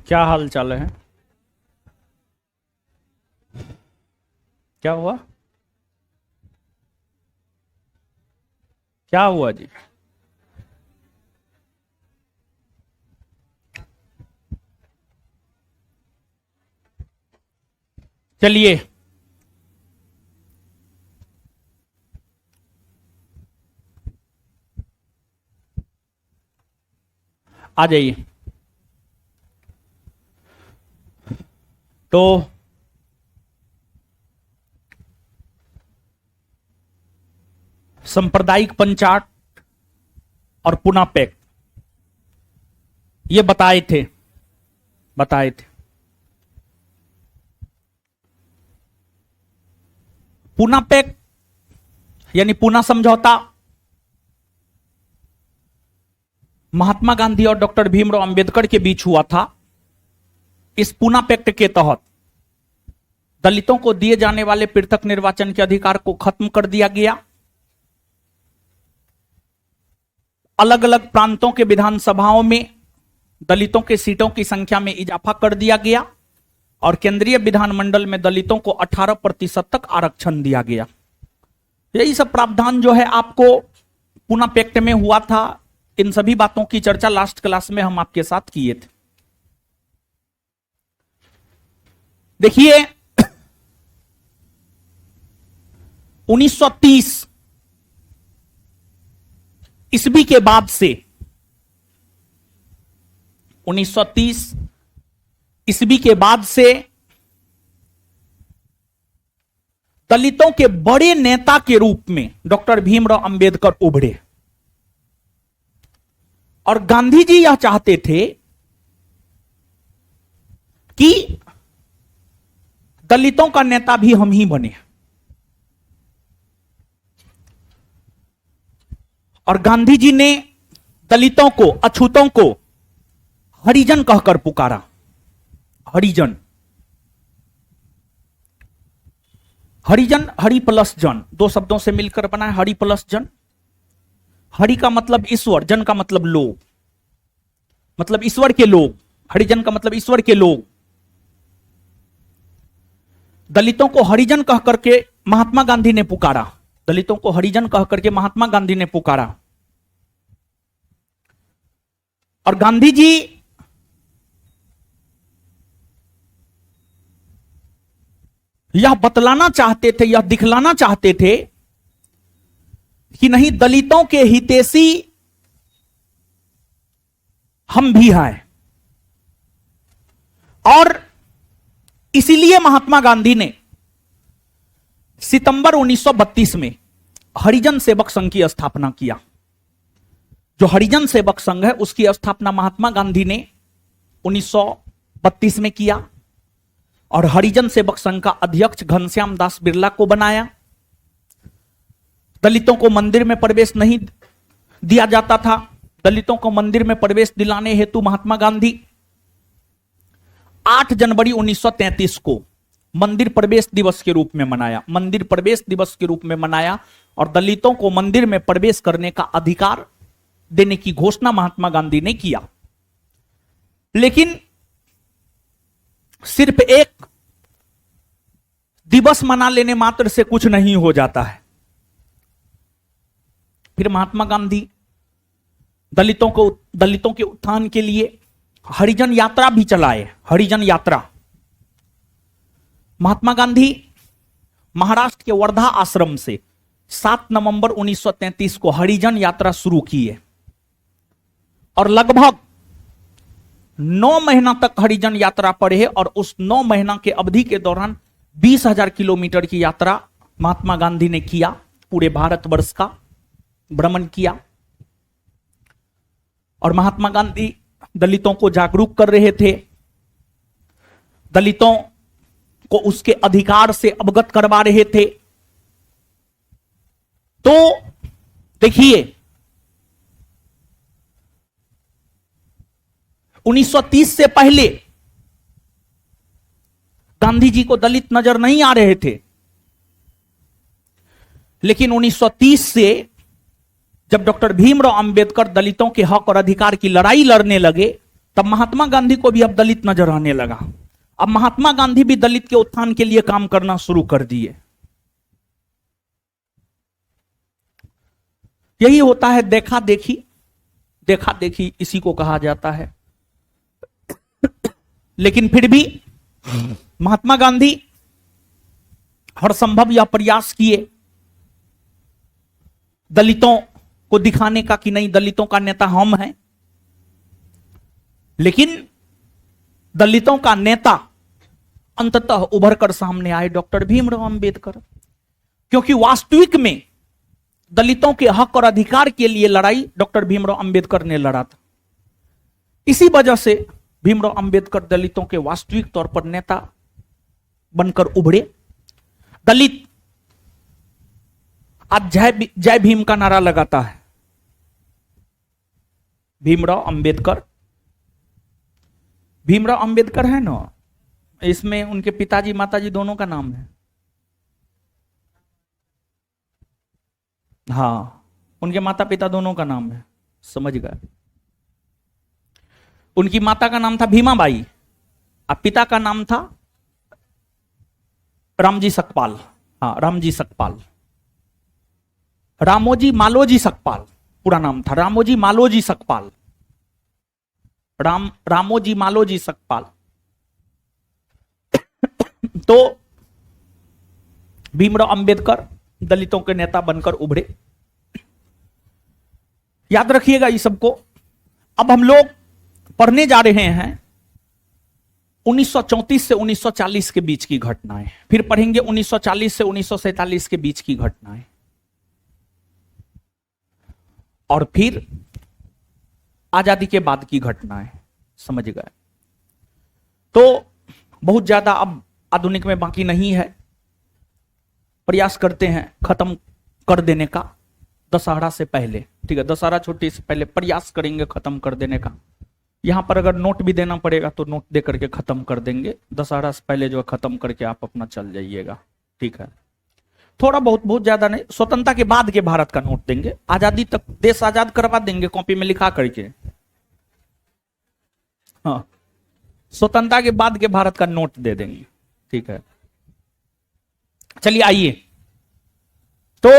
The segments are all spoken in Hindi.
क्या हाल चाल है? क्या हुआ? क्या हुआ जी? चलिए, आ जाइए। तो सांप्रदायिक पंचाट और पुनः पैक्ट ये बताए थे। पुनः पैक्ट यानी पुनः समझौता महात्मा गांधी और डॉक्टर भीमराव अंबेडकर के बीच हुआ था। इस पुनः पैक्ट के तहत दलितों को दिए जाने वाले पृथक निर्वाचन के अधिकार को खत्म कर दिया गया। अलग अलग प्रांतों के विधानसभाओं में दलितों के सीटों की संख्या में इजाफा कर दिया गया और केंद्रीय विधानमंडल में दलितों को 18% तक आरक्षण दिया गया। यही सब प्रावधान जो है आपको पुनः पैक्ट में हुआ था। इन सभी बातों की चर्चा लास्ट क्लास में हम आपके साथ किए थे। देखिए 1930 ईस्वी के बाद से 1930 ईस्वी के बाद से दलितों के बड़े नेता के रूप में डॉक्टर भीमराव अंबेडकर उभरे और गांधी जी यह चाहते थे कि दलितों का नेता भी हम ही बने। और गांधी जी ने दलितों को, अछूतों को हरिजन कहकर पुकारा। हरिजन, हरिजन, हरि प्लस जन, दो शब्दों से मिलकर बना है हरि प्लस जन। हरि का मतलब ईश्वर, जन का मतलब लोग, मतलब ईश्वर के लोग। हरिजन का मतलब ईश्वर के लोग। दलितों को हरिजन कह करके महात्मा गांधी ने पुकारा। दलितों को हरिजन कह करके महात्मा गांधी ने पुकारा। और गांधी जी यह बतलाना चाहते थे, यह दिखलाना चाहते थे कि नहीं, दलितों के हितैषी हम भी हैं। और इसीलिए महात्मा गांधी ने सितंबर 1932 में हरिजन सेवक संघ की स्थापना किया। जो हरिजन सेवक संघ है उसकी स्थापना महात्मा गांधी ने 1932 में किया और हरिजन सेवक संघ का अध्यक्ष घनश्याम दास बिरला को बनाया। दलितों को मंदिर में प्रवेश नहीं दिया जाता था। दलितों को मंदिर में प्रवेश दिलाने हेतु महात्मा गांधी 8 जनवरी 1933 को मंदिर प्रवेश दिवस के रूप में मनाया। मंदिर प्रवेश दिवस के रूप में मनाया और दलितों को मंदिर में प्रवेश करने का अधिकार देने की घोषणा महात्मा गांधी ने किया। लेकिन सिर्फ एक दिवस मना लेने मात्र से कुछ नहीं हो जाता है। फिर महात्मा गांधी दलितों के उत्थान के लिए हरिजन यात्रा भी चलाए। हरिजन यात्रा महात्मा गांधी महाराष्ट्र के वर्धा आश्रम से 7 नवंबर 1933 को हरिजन यात्रा शुरू किए और लगभग 9 महीना तक हरिजन यात्रा पर है। और उस 9 महीना के अवधि के दौरान 20,000 किलोमीटर की यात्रा महात्मा गांधी ने किया। पूरे भारतवर्ष का भ्रमण किया और महात्मा गांधी दलितों को जागरूक कर रहे थे। दलितों को उसके अधिकार से अवगत करवा रहे थे। तो देखिए 1930 से पहले गांधी जी को दलित नजर नहीं आ रहे थे, लेकिन 1930 से जब डॉक्टर भीमराव अंबेडकर दलितों के हक और अधिकार की लड़ाई लड़ने लगे, तब महात्मा गांधी को भी अब दलित नजर आने लगा। अब महात्मा गांधी भी दलित के उत्थान के लिए काम करना शुरू कर दिए। यही होता है देखा देखी, देखा देखी इसी को कहा जाता है। लेकिन फिर भी महात्मा गांधी हर संभव यह प्रयास किए दलितों को दिखाने का कि नहीं, दलितों का नेता हम हैं। लेकिन दलितों का नेता अंततः उभर कर सामने आए डॉक्टर भीमराव अंबेडकर, क्योंकि वास्तविक में दलितों के हक और अधिकार के लिए लड़ाई डॉक्टर भीमराव अंबेडकर ने लड़ा था। इसी वजह से भीमराव अंबेडकर दलितों के वास्तविक तौर पर नेता बनकर उभरे। दलित आज जय भीम का नारा लगाता है। भीमराव अंबेडकर, भीमराव अंबेडकर है ना, इसमें उनके पिताजी माताजी दोनों का नाम है। हाँ, उनके माता पिता दोनों का नाम है, समझ गए। उनकी माता का नाम था भीमाबाई और पिता का नाम था रामजी सकपाल। हाँ, रामजी सकपाल, रामोजी मालोजी सकपाल पूरा नाम था, रामोजी मालोजी सकपाल, रामोजी मालोजी सकपाल। तो भीमराव अंबेडकर दलितों के नेता बनकर उभरे। याद रखिएगा इस सबको। अब हम लोग पढ़ने जा रहे हैं 1934 से 1940 के बीच की घटनाएं, फिर पढ़ेंगे 1940 से 1947 के बीच की घटनाएं, और फिर आजादी के बाद की घटनाएं। समझ गए? तो बहुत ज्यादा अब आधुनिक में बाकी नहीं है, प्रयास करते हैं खत्म कर देने का दशहरा से पहले। ठीक है, दशहरा छुट्टी से पहले प्रयास करेंगे खत्म कर देने का। यहां पर अगर नोट भी देना पड़ेगा तो नोट दे करके खत्म कर देंगे। दशहरा से पहले जो है खत्म करके आप अपना चल जाइएगा। ठीक है, थोड़ा बहुत, बहुत ज्यादा नहीं। स्वतंत्रता के बाद के भारत का नोट देंगे, आजादी तक देश आजाद करवा देंगे कॉपी में लिखा करके। हाँ, स्वतंत्रता के बाद के भारत का नोट दे देंगे। ठीक है, चलिए आइए। तो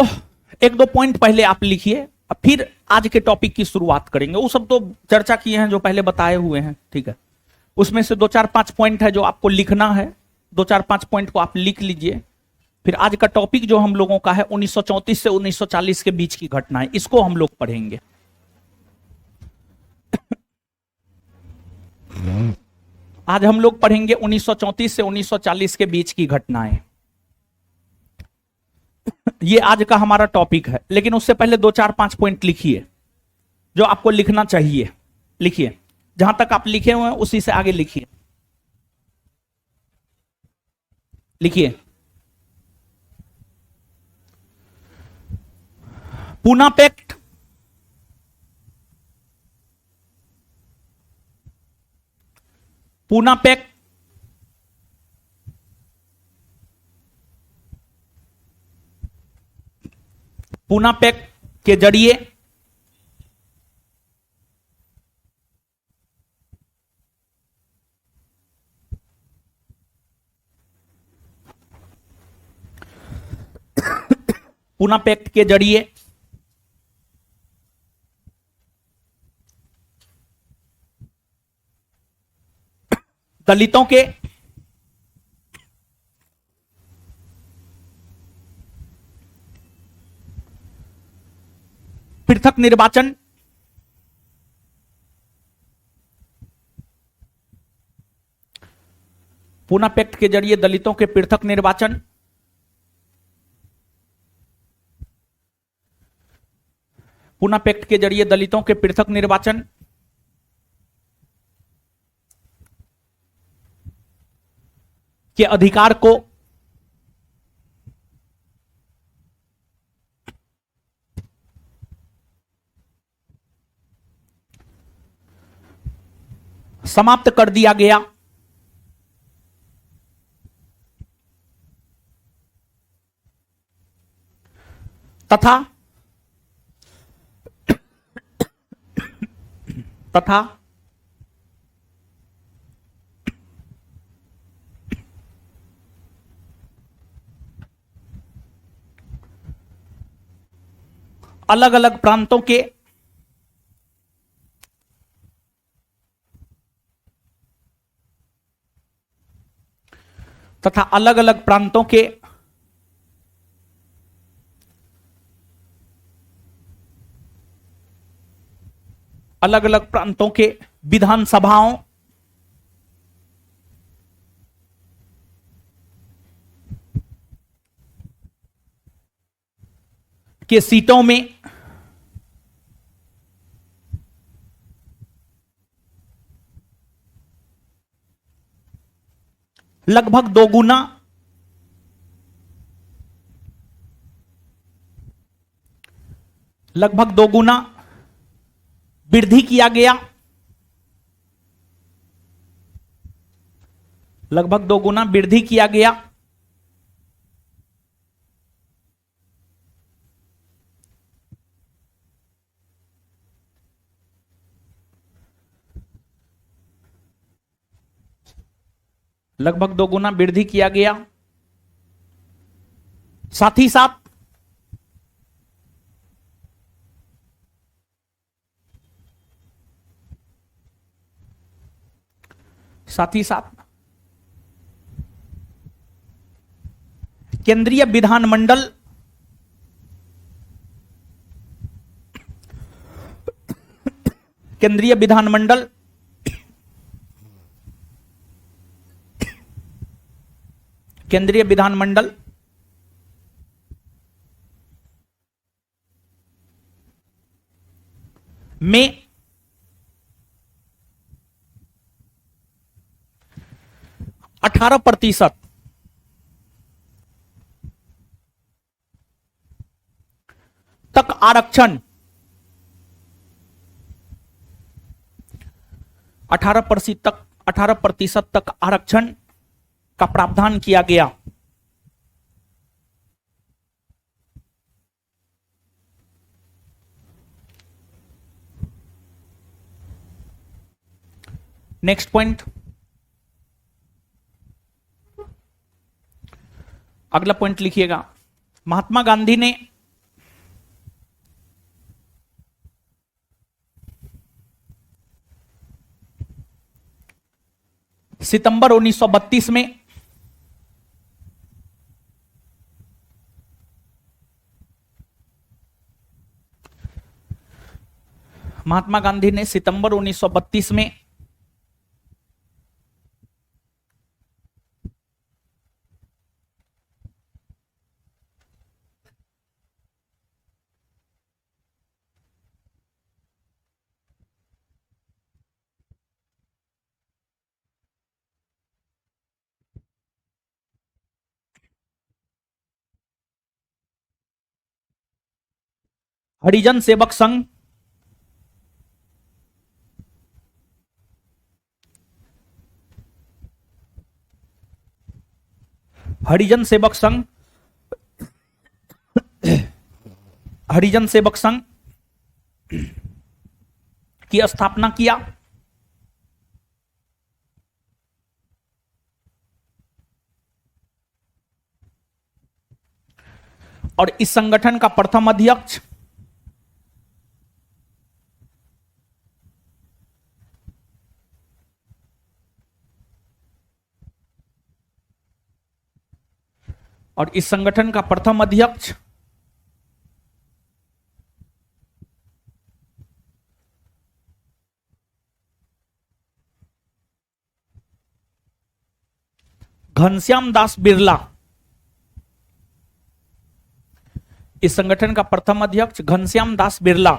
एक दो पॉइंट पहले आप लिखिए, फिर आज के टॉपिक की शुरुआत करेंगे। वो सब तो चर्चा किए हैं जो पहले बताए हुए हैं। ठीक है, उसमें से 2-4-5 पॉइंट है जो आपको लिखना है। 2-4-5 पॉइंट को आप लिख लीजिए। फिर आज का टॉपिक जो हम लोगों का है 1934 से 1940 के बीच की घटनाएं, इसको हम लोग पढ़ेंगे। आज हम लोग पढ़ेंगे 1934 से 1940 के बीच की घटनाएं। ये आज का हमारा टॉपिक है, लेकिन उससे पहले 2-4-5 पॉइंट लिखिए जो आपको लिखना चाहिए। लिखिए, जहां तक आप लिखे हुए हैं उसी से आगे लिखिए। लिखिए, Poona pact, Poona pact Poona pact के जरिए पूना पैक्ट के जरिए दलितों के पृथक निर्वाचन, पूना पैक्ट के जरिए दलितों के पृथक निर्वाचन, पूना पैक्ट के जरिए दलितों के पृथक निर्वाचन, के अधिकार को समाप्त कर दिया गया। तथा तथा अलग अलग प्रांतों के तथा अलग अलग प्रांतों के अलग अलग प्रांतों के विधानसभाओं के सीटों में लगभग दो गुना वृद्धि किया गया। लगभग 2 गुना वृद्धि किया गया। लगभग 2 गुना वृद्धि किया गया। साथ ही साथ साथ ही साथ केंद्रीय विधानमंडल केंद्रीय विधानमंडल केंद्रीय विधानमंडल में 18% तक आरक्षण 18% तक आरक्षण का प्रावधान किया गया। नेक्स्ट पॉइंट, अगला पॉइंट लिखिएगा। महात्मा गांधी ने सितंबर 1932 में महात्मा गांधी ने सितंबर 1932 में हरिजन सेवक संघ हरिजन सेवक संघ हरिजन सेवक संघ की स्थापना किया। और इस संगठन का प्रथम अध्यक्ष और इस संगठन का प्रथम अध्यक्ष घनश्याम दास बिरला। इस संगठन का प्रथम अध्यक्ष घनश्याम दास बिरला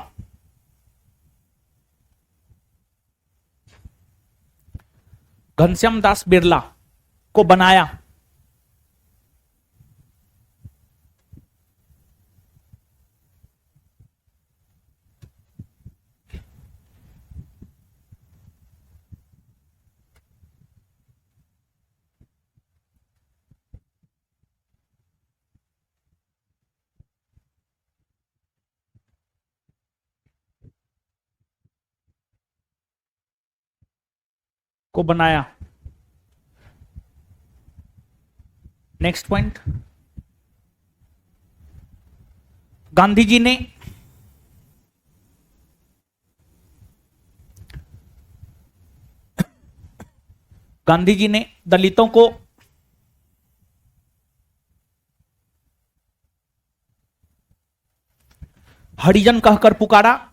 घनश्याम दास बिरला को बनाया। को बनाया। नेक्स्ट पॉइंट, गांधी जी ने दलितों को हरिजन कहकर पुकारा।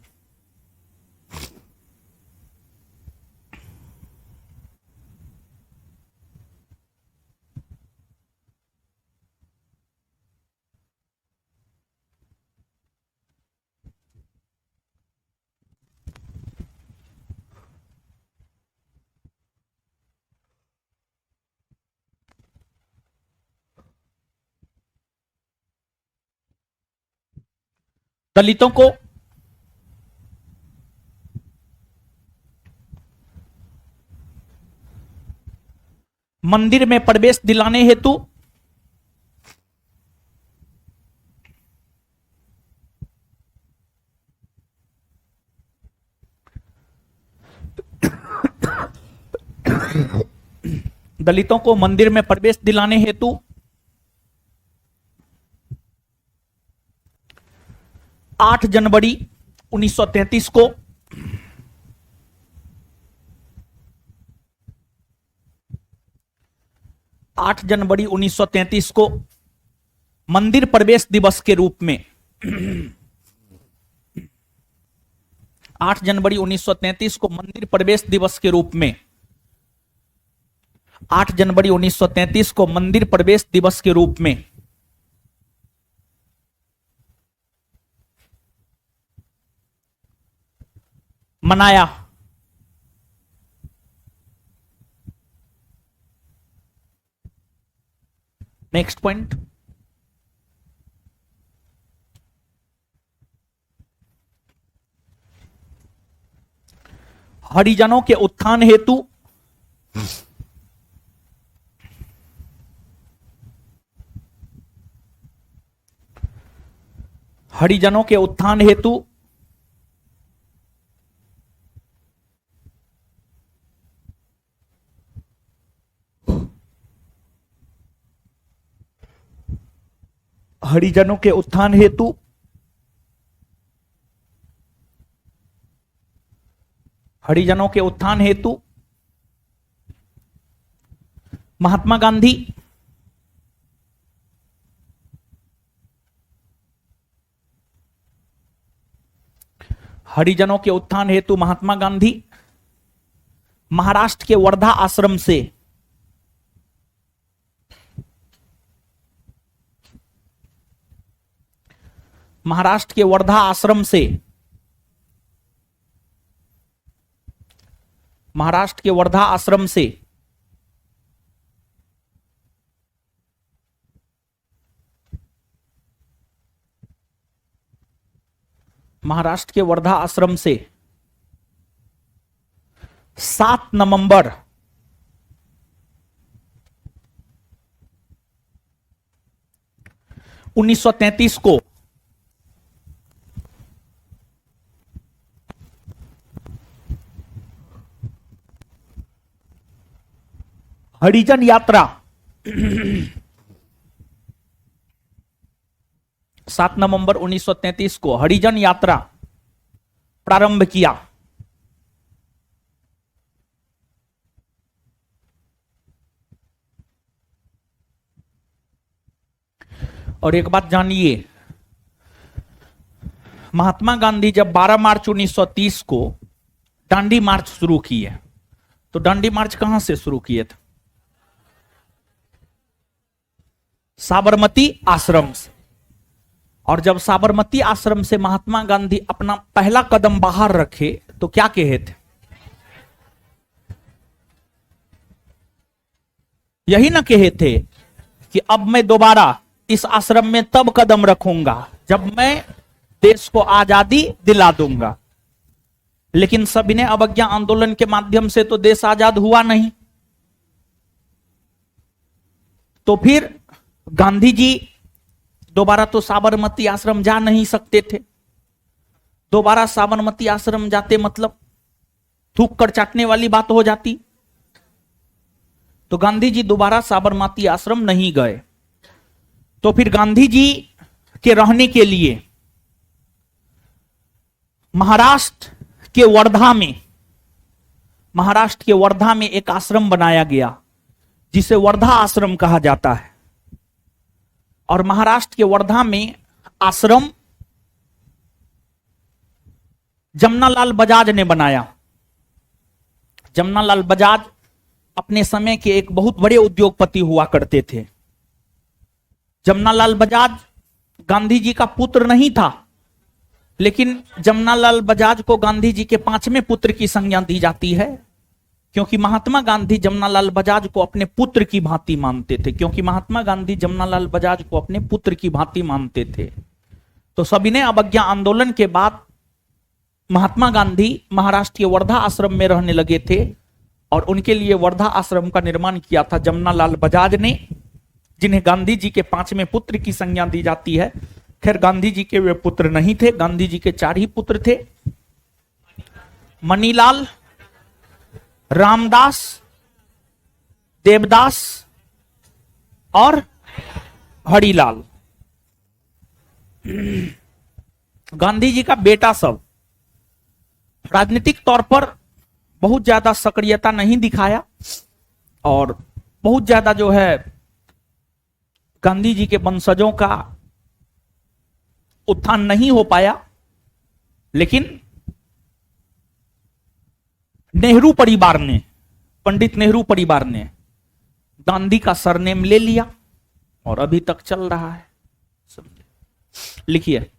दलितों को मंदिर में प्रवेश दिलाने हेतु दलितों को मंदिर में प्रवेश दिलाने हेतु 8 जनवरी 1933 को मंदिर प्रवेश दिवस के रूप में 8 जनवरी 1933 को मंदिर प्रवेश दिवस के रूप में 8 जनवरी 1933 को मंदिर प्रवेश दिवस के रूप में मनाया। नेक्स्ट पॉइंट, हरिजनों के उत्थान हेतु हरिजनों के उत्थान हेतु हरिजनों के उत्थान हेतु हरिजनों के उत्थान हेतु महात्मा गांधी हरिजनों के उत्थान हेतु महात्मा गांधी महाराष्ट्र के वर्धा आश्रम से महाराष्ट्र के वर्धा आश्रम से महाराष्ट्र के वर्धा आश्रम से महाराष्ट्र के वर्धा आश्रम से 7 नवंबर 1933 को हरिजन यात्रा 7 नवंबर 1933 को हरिजन यात्रा प्रारंभ किया। और एक बात जानिए, महात्मा गांधी जब 12 मार्च 1930 को दांडी मार्च शुरू किए, तो दांडी मार्च कहां से शुरू किए थे? साबरमती आश्रम से। और जब साबरमती आश्रम से महात्मा गांधी अपना पहला कदम बाहर रखे तो क्या कहे थे? यही ना कहे थे कि अब मैं दोबारा इस आश्रम में तब कदम रखूंगा जब मैं देश को आजादी दिला दूंगा। लेकिन सभी ने अवज्ञा आंदोलन के माध्यम से तो देश आजाद हुआ नहीं। तो फिर गांधी जी दोबारा तो साबरमती आश्रम जा नहीं सकते थे। दोबारा साबरमती आश्रम जाते मतलब थूक कर चाटने वाली बात हो जाती। तो गांधी जी दोबारा साबरमती आश्रम नहीं गए। तो फिर गांधी जी के रहने के लिए महाराष्ट्र के वर्धा में एक आश्रम बनाया गया जिसे वर्धा आश्रम कहा जाता है। और महाराष्ट्र के वर्धा में आश्रम जमनालाल बजाज ने बनाया। जमनालाल बजाज अपने समय के एक बहुत बड़े उद्योगपति हुआ करते थे। जमनालाल बजाज गांधी जी का पुत्र नहीं था, लेकिन जमनालाल बजाज को गांधी जी के 5वें पुत्र की संज्ञा दी जाती है, क्योंकि महात्मा गांधी जमनालाल बजाज को अपने पुत्र की भांति मानते थे। तो सविनय अवज्ञा आंदोलन के बाद महात्मा गांधी महाराष्ट्र के वर्धा आश्रम में रहने लगे थे और उनके लिए वर्धा आश्रम का निर्माण किया था जमनालाल बजाज ने, जिन्हें गांधी जी के 5वें पुत्र की संज्ञा दी जाती है। खैर गांधी जी के वे पुत्र नहीं थे, गांधी जी के 4 ही पुत्र थे, मनीलाल, रामदास, देवदास और हरिलाल। गांधी जी का बेटा सब राजनीतिक तौर पर बहुत ज्यादा सक्रियता नहीं दिखाया और बहुत ज्यादा जो है गांधी जी के वंशजों का उत्थान नहीं हो पाया। लेकिन नेहरू परिवार ने, पंडित नेहरू परिवार ने गांधी का सरनेम ले लिया और अभी तक चल रहा है। लिखिए,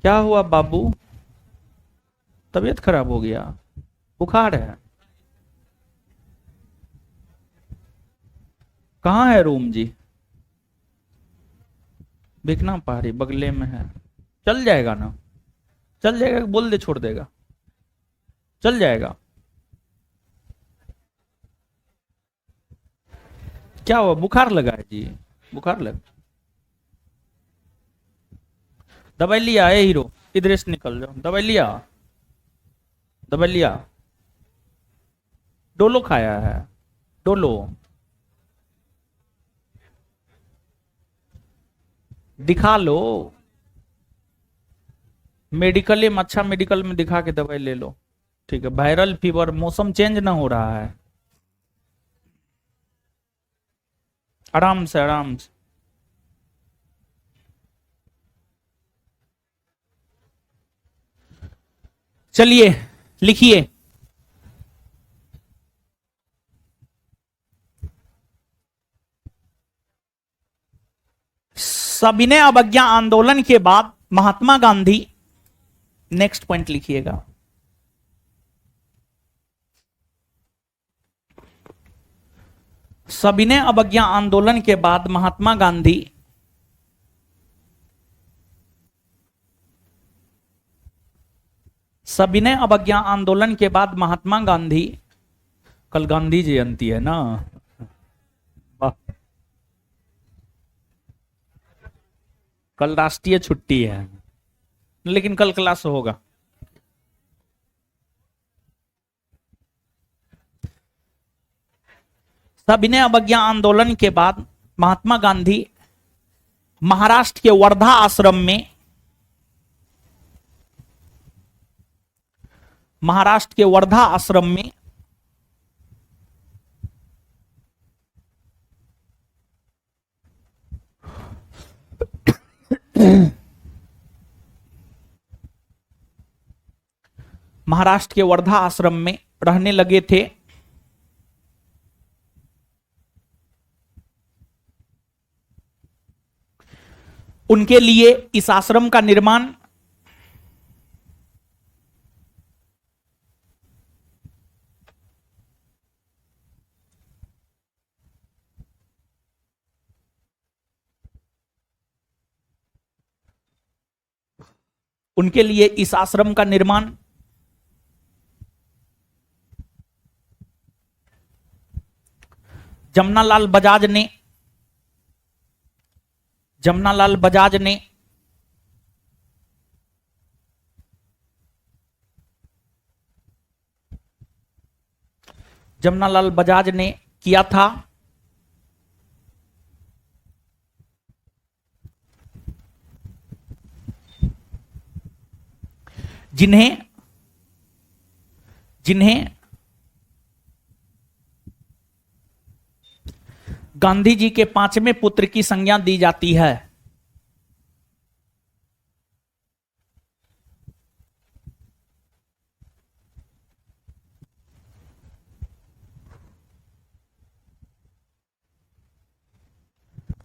क्या हुआ बाबू, तबीयत खराब हो गया, बुखार है? कहाँ है रूम जी? बिकना पहाड़ी बगले में है, चल जाएगा ना? चल जाएगा, बोल दे छोड़ देगा, चल जाएगा। क्या हुआ, बुखार लगा है जी? बुखार लगा, दवाई लिया है हीरो? इधर से निकल जाओ, दवाई लिया? दवाई लिया? डोलो खाया है? डोलो दिखा लो, मेडिकल में, अच्छा मेडिकल में दिखा के दवाई ले लो, ठीक है। वायरल फीवर, मौसम चेंज ना हो रहा है, आराम से आराम से। चलिए लिखिए, सविनय अवज्ञा आंदोलन के बाद महात्मा गांधी, नेक्स्ट पॉइंट लिखिएगा, सविनय अवज्ञा आंदोलन के बाद महात्मा गांधी सविनय अवज्ञा आंदोलन के बाद महात्मा गांधी, कल गांधी जयंती है ना, कल राष्ट्रीय छुट्टी है, लेकिन कल क्लास होगा। सविनय अवज्ञा आंदोलन के बाद महात्मा गांधी महाराष्ट्र के वर्धा आश्रम में, महाराष्ट्र के वर्धा आश्रम में महाराष्ट्र के वर्धा आश्रम में रहने लगे थे। उनके लिए इस आश्रम का निर्माण उनके लिए इस आश्रम का निर्माण जमनालाल बजाज ने जमनालाल बजाज ने किया था। जिन्हें जिन्हें गांधी जी के पांचवें पुत्र की संज्ञा दी जाती है।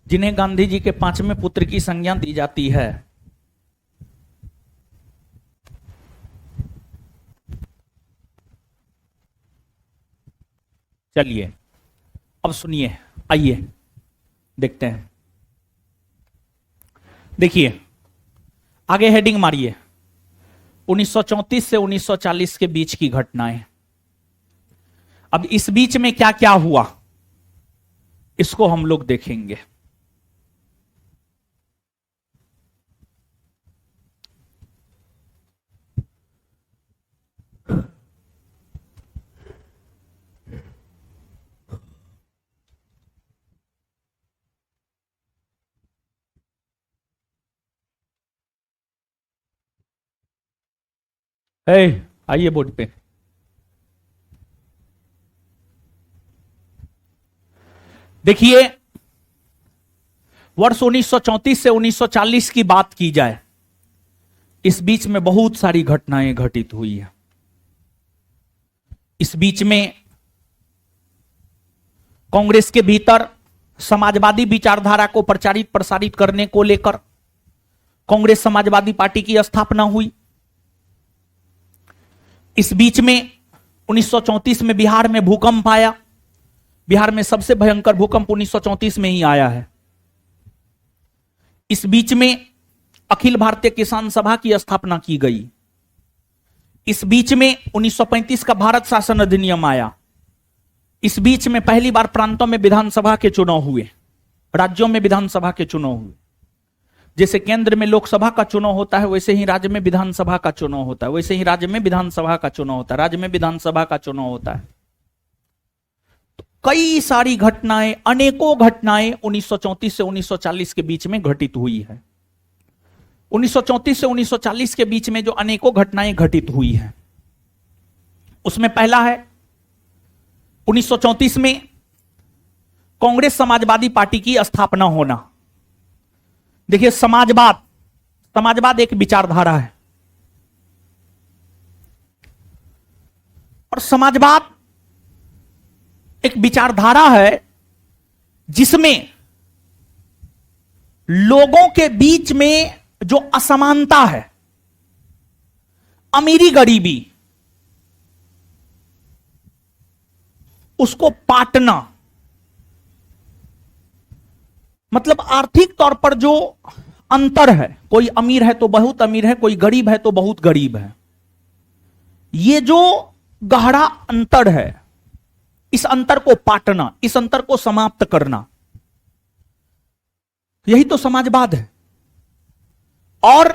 जिन्हें गांधी जी के पांचवें पुत्र की संज्ञा दी जाती है। चलिए अब सुनिए, आइए देखते हैं। देखिए आगे हेडिंग मारिए, 1934 से 1940 के बीच की घटनाएं। अब इस बीच में क्या क्या हुआ इसको हम लोग देखेंगे। आइए बोर्ड पे। देखिए वर्ष 1934 से 1940 की बात की जाए, इस बीच में बहुत सारी घटनाएं घटित हुई है। इस बीच में कांग्रेस के भीतर समाजवादी विचारधारा को प्रचारित प्रसारित करने को लेकर कांग्रेस समाजवादी पार्टी की स्थापना हुई। इस बीच में 1934 में बिहार में भूकंप आया। बिहार में सबसे भयंकर भूकंप 1934 में ही आया है। इस बीच में अखिल भारतीय किसान सभा की स्थापना की गई। इस बीच में 1935 का भारत शासन अधिनियम आया। इस बीच में पहली बार प्रांतों में विधानसभा के चुनाव हुए, राज्यों में विधानसभा के चुनाव हुए। जैसे केंद्र में लोकसभा का चुनाव होता है वैसे ही राज्य में विधानसभा का चुनाव होता है, वैसे ही राज्य में विधानसभा का चुनाव होता है, राज्य में विधानसभा का चुनाव होता है। तो कई सारी घटनाएं, अनेकों घटनाएं 1934 से 1940 के बीच में घटित हुई है। 1934 से 1940 के बीच में जो अनेकों घटनाएं घटित हुई हैं उसमें पहला है 1934 में कांग्रेस समाजवादी पार्टी की स्थापना होना। देखिए समाजवाद एक विचारधारा है और समाजवाद एक विचारधारा है जिसमें लोगों के बीच में जो असमानता है, अमीरी गरीबी, उसको पाटना, मतलब आर्थिक तौर पर जो अंतर है, कोई अमीर है तो बहुत अमीर है, कोई गरीब है तो बहुत गरीब है, ये जो गहरा अंतर है, इस अंतर को पाटना, इस अंतर को समाप्त करना, यही तो समाजवाद है। और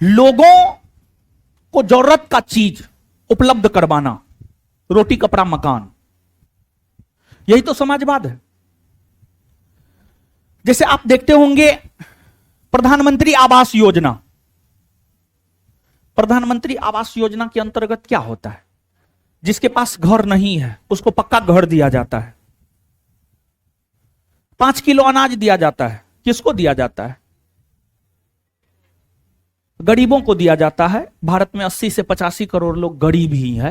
लोगों को जरूरत का चीज उपलब्ध करवाना, रोटी कपड़ा मकान, यही तो समाजवाद है। जैसे आप देखते होंगे प्रधानमंत्री आवास योजना। प्रधानमंत्री आवास योजना के अंतर्गत क्या होता है? जिसके पास घर नहीं है उसको पक्का घर दिया जाता है, 5 किलो अनाज दिया जाता है। किसको दिया जाता है? गरीबों को दिया जाता है। भारत में 80 से 85 करोड़ लोग गरीब ही है।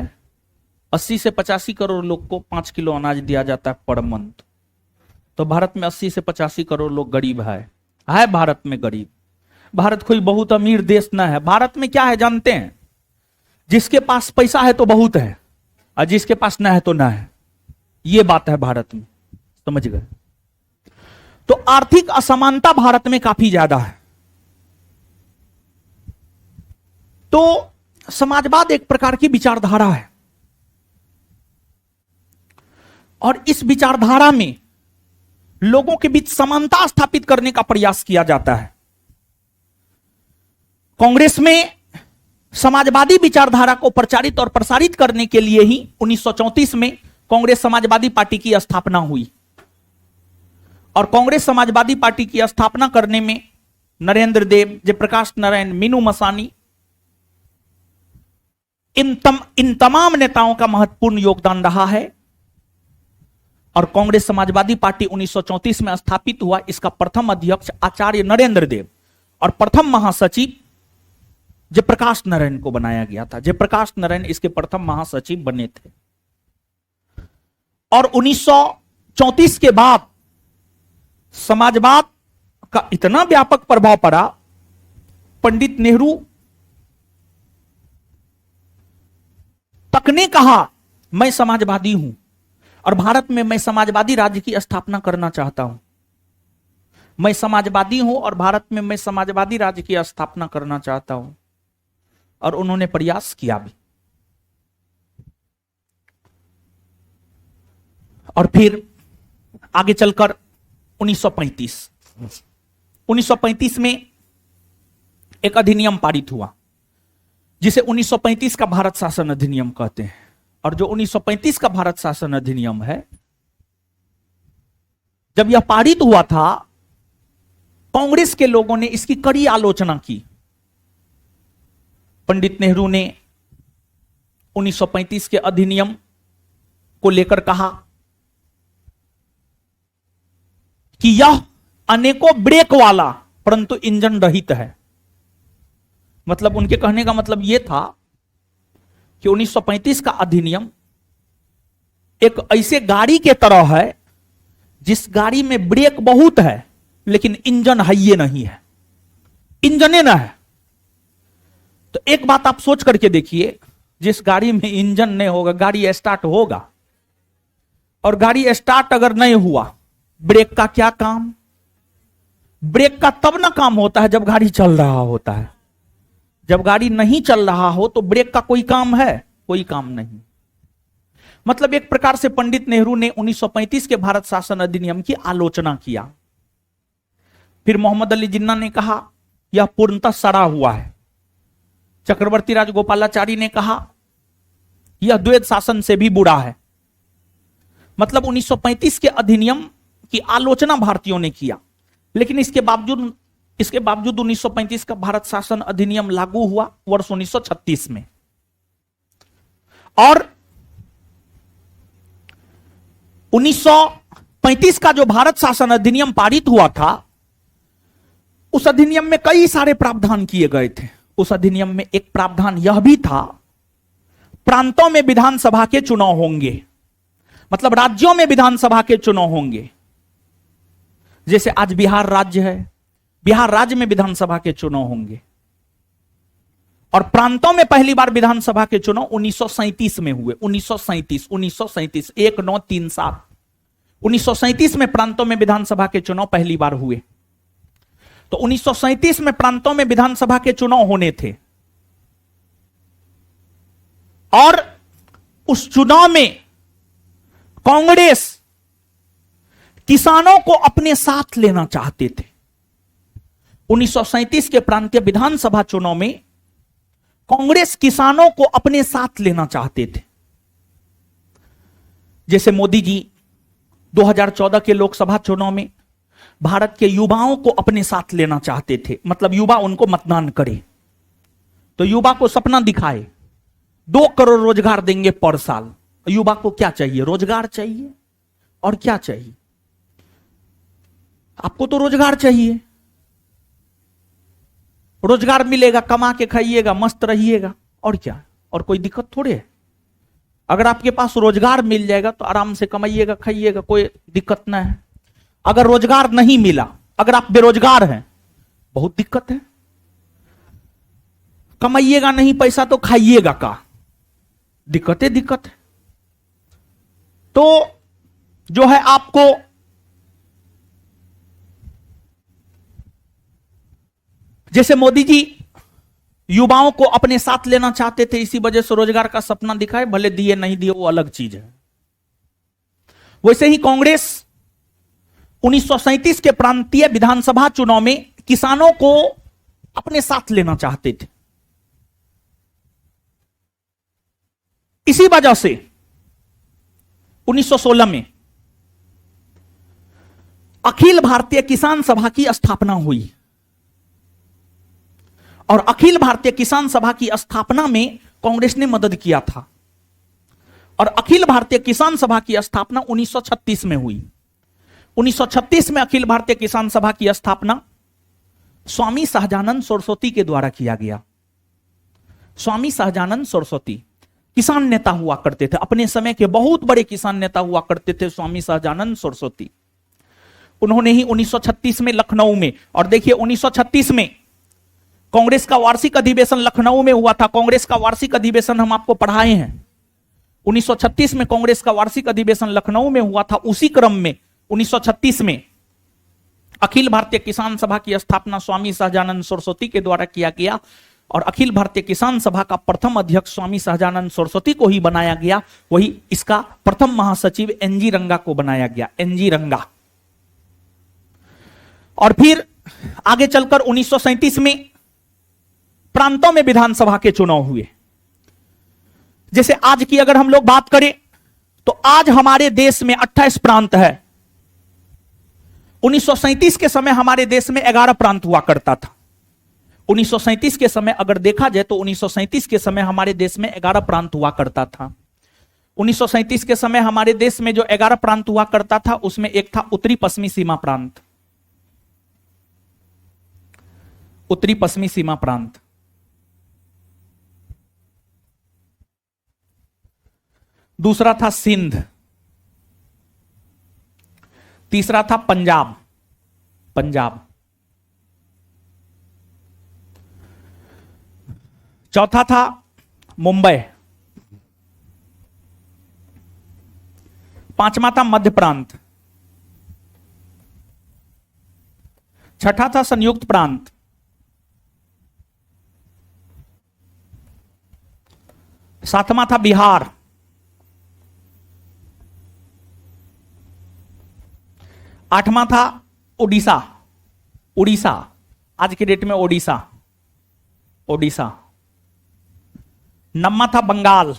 80 से 85 करोड़ लोग को 5 किलो अनाज दिया जाता है पर मंथ। तो भारत में 80 से 85 करोड़ लोग गरीब है भारत में गरीब। भारत कोई बहुत अमीर देश ना है। भारत में क्या है जानते हैं? जिसके पास पैसा है तो बहुत है और जिसके पास ना है तो ना है, ये बात है भारत में, समझ गए? तो आर्थिक असमानता भारत में काफी ज्यादा है। तो समाजवाद एक प्रकार की विचारधारा है और इस विचारधारा में लोगों के बीच समानता स्थापित करने का प्रयास किया जाता है। कांग्रेस में समाजवादी विचारधारा को प्रचारित और प्रसारित करने के लिए ही 1934 में कांग्रेस समाजवादी पार्टी की स्थापना हुई। और कांग्रेस समाजवादी पार्टी की स्थापना करने में नरेंद्र देव, जयप्रकाश नारायण, मीनू मसानी, इन तमाम नेताओं का महत्वपूर्ण योगदान रहा है। और कांग्रेस समाजवादी पार्टी 1934 में स्थापित हुआ। इसका प्रथम अध्यक्ष आचार्य नरेंद्र देव और प्रथम महासचिव जयप्रकाश नारायण को बनाया गया था। जयप्रकाश नारायण इसके प्रथम महासचिव बने थे। और 1934 के बाद समाजवाद का इतना व्यापक प्रभाव पड़ा, पंडित नेहरू तक ने कहा मैं समाजवादी हूं और भारत में मैं समाजवादी राज्य की स्थापना करना चाहता हूं। मैं समाजवादी हूं और भारत में मैं समाजवादी राज्य की स्थापना करना चाहता हूं। और उन्होंने प्रयास किया भी। और फिर आगे चलकर 1935 में एक अधिनियम पारित हुआ जिसे 1935 का भारत शासन अधिनियम कहते हैं। और जो 1935 का भारत शासन अधिनियम है, जब यह पारित हुआ था, कांग्रेस के लोगों ने इसकी कड़ी आलोचना की। पंडित नेहरू ने 1935 के अधिनियम को लेकर कहा कि यह अनेकों ब्रेक वाला परंतु इंजन रहित है। मतलब उनके कहने का मतलब यह था कि 1935 का अधिनियम एक ऐसे गाड़ी के तरह है जिस गाड़ी में ब्रेक बहुत है लेकिन इंजन है ये नहीं है, इंजने ना है। तो एक बात आप सोच करके देखिए, जिस गाड़ी में इंजन नहीं होगा गाड़ी स्टार्ट होगा, और गाड़ी स्टार्ट अगर नहीं हुआ ब्रेक का क्या काम? ब्रेक का तब ना काम होता है जब गाड़ी चल रहा होता है। जब गाड़ी नहीं चल रहा हो तो ब्रेक का कोई काम है? कोई काम नहीं। मतलब एक प्रकार से पंडित नेहरू ने 1935 के भारत शासन अधिनियम की आलोचना किया। फिर मोहम्मद अली जिन्ना ने कहा यह पूर्णतः सड़ा हुआ है। चक्रवर्ती राजगोपालाचारी ने कहा यह द्वैध शासन से भी बुरा है। मतलब 1935 के अधिनियम की आलोचना भारतीयों ने किया, लेकिन इसके बावजूद 1935 का भारत शासन अधिनियम लागू हुआ वर्ष 1936 में। और 1935 का जो भारत शासन अधिनियम पारित हुआ था, उस अधिनियम में कई सारे प्रावधान किए गए थे। उस अधिनियम में एक प्रावधान यह भी था, प्रांतों में विधानसभा के चुनाव होंगे। मतलब राज्यों में विधानसभा के चुनाव होंगे। जैसे आज बिहार राज्य है, बिहार राज्य में विधानसभा के चुनाव होंगे। और प्रांतों में पहली बार विधानसभा के चुनाव 1937 में हुए। 1937 1937 1937 में प्रांतों में विधानसभा के चुनाव पहली बार हुए। तो 1937 में प्रांतों में विधानसभा के चुनाव होने थे। और उस चुनाव में कांग्रेस किसानों को अपने साथ लेना चाहते थे। 1937 के प्रांतीय विधानसभा चुनाव में कांग्रेस किसानों को अपने साथ लेना चाहते थे। जैसे मोदी जी 2014 के लोकसभा चुनाव में भारत के युवाओं को अपने साथ लेना चाहते थे। मतलब युवा उनको मतदान करे, तो युवा को सपना दिखाए 2 करोड़ रोजगार देंगे पर साल। युवा को क्या चाहिए? रोजगार चाहिए। और क्या चाहिए? आपको तो रोजगार चाहिए। रोजगार मिलेगा, कमा के खाइएगा, मस्त रहिएगा, और क्या? और कोई दिक्कत थोड़ी है। अगर आपके पास रोजगार मिल जाएगा तो आराम से कमाइएगा, खाइएगा, कोई दिक्कत ना है। अगर रोजगार नहीं मिला, अगर आप बेरोजगार हैं, बहुत दिक्कत है। कमाइएगा नहीं पैसा तो खाइएगा का? दिक्कत है। तो जो है आपको जैसे मोदी जी युवाओं को अपने साथ लेना चाहते थे, इसी वजह से रोजगार का सपना दिखाए, भले दिए नहीं दिए वो अलग चीज है। वैसे ही कांग्रेस 1937 के प्रांतीय विधानसभा चुनाव में किसानों को अपने साथ लेना चाहते थे। इसी वजह से 1916 में अखिल भारतीय किसान सभा की स्थापना हुई और अखिल भारतीय किसान सभा की स्थापना में कांग्रेस ने मदद किया था और अखिल भारतीय किसान सभा की स्थापना 1936 में हुई। 1936 में अखिल भारतीय किसान सभा की स्थापना स्वामी सहजानंद सरस्वती के द्वारा किया गया। स्वामी सहजानंद सरस्वती किसान नेता हुआ करते थे, अपने समय के बहुत बड़े किसान नेता हुआ करते थे स्वामी सहजानंद सरस्वती। उन्होंने ही 1936 में लखनऊ में, और देखिए 1936 में कांग्रेस का वार्षिक अधिवेशन लखनऊ में हुआ था। कांग्रेस का वार्षिक अधिवेशन हम आपको पढ़ाए हैं। 1936 में कांग्रेस का वार्षिक अधिवेशन लखनऊ में हुआ था। उसी क्रम में 1936 में अखिल भारतीय किसान सभा की स्थापना स्वामी सहजानंद सरस्वती के द्वारा किया गया और अखिल भारतीय किसान सभा का प्रथम अध्यक्ष स्वामी सहजानंद सरस्वती को ही बनाया गया। वही इसका प्रथम महासचिव एनजी रंगा को बनाया गया, एनजी रंगा। और फिर आगे चलकर 1937 में प्रांतों में विधानसभा के चुनाव हुए। जैसे आज की अगर हम लोग बात करें तो आज हमारे देश में 28 प्रांत है। 1937 के समय हमारे देश में 11 प्रांत हुआ करता था। 1937 के समय अगर देखा जाए तो 1937 के समय हमारे देश में 11 प्रांत हुआ करता था। 1937 के समय हमारे देश में जो 11 प्रांत हुआ करता था उसमें एक था उत्तरी पश्चिमी सीमा प्रांत, उत्तरी पश्चिमी सीमा प्रांत। दूसरा था सिंध, तीसरा था पंजाब, पंजाब। चौथा था मुंबई, पांचवा था मध्य प्रांत, छठा था संयुक्त प्रांत, सातवां था बिहार, आठवां था उड़ीसा, उड़ीसा आज के डेट में ओडिशा, ओडिशा। नौवां था बंगाल,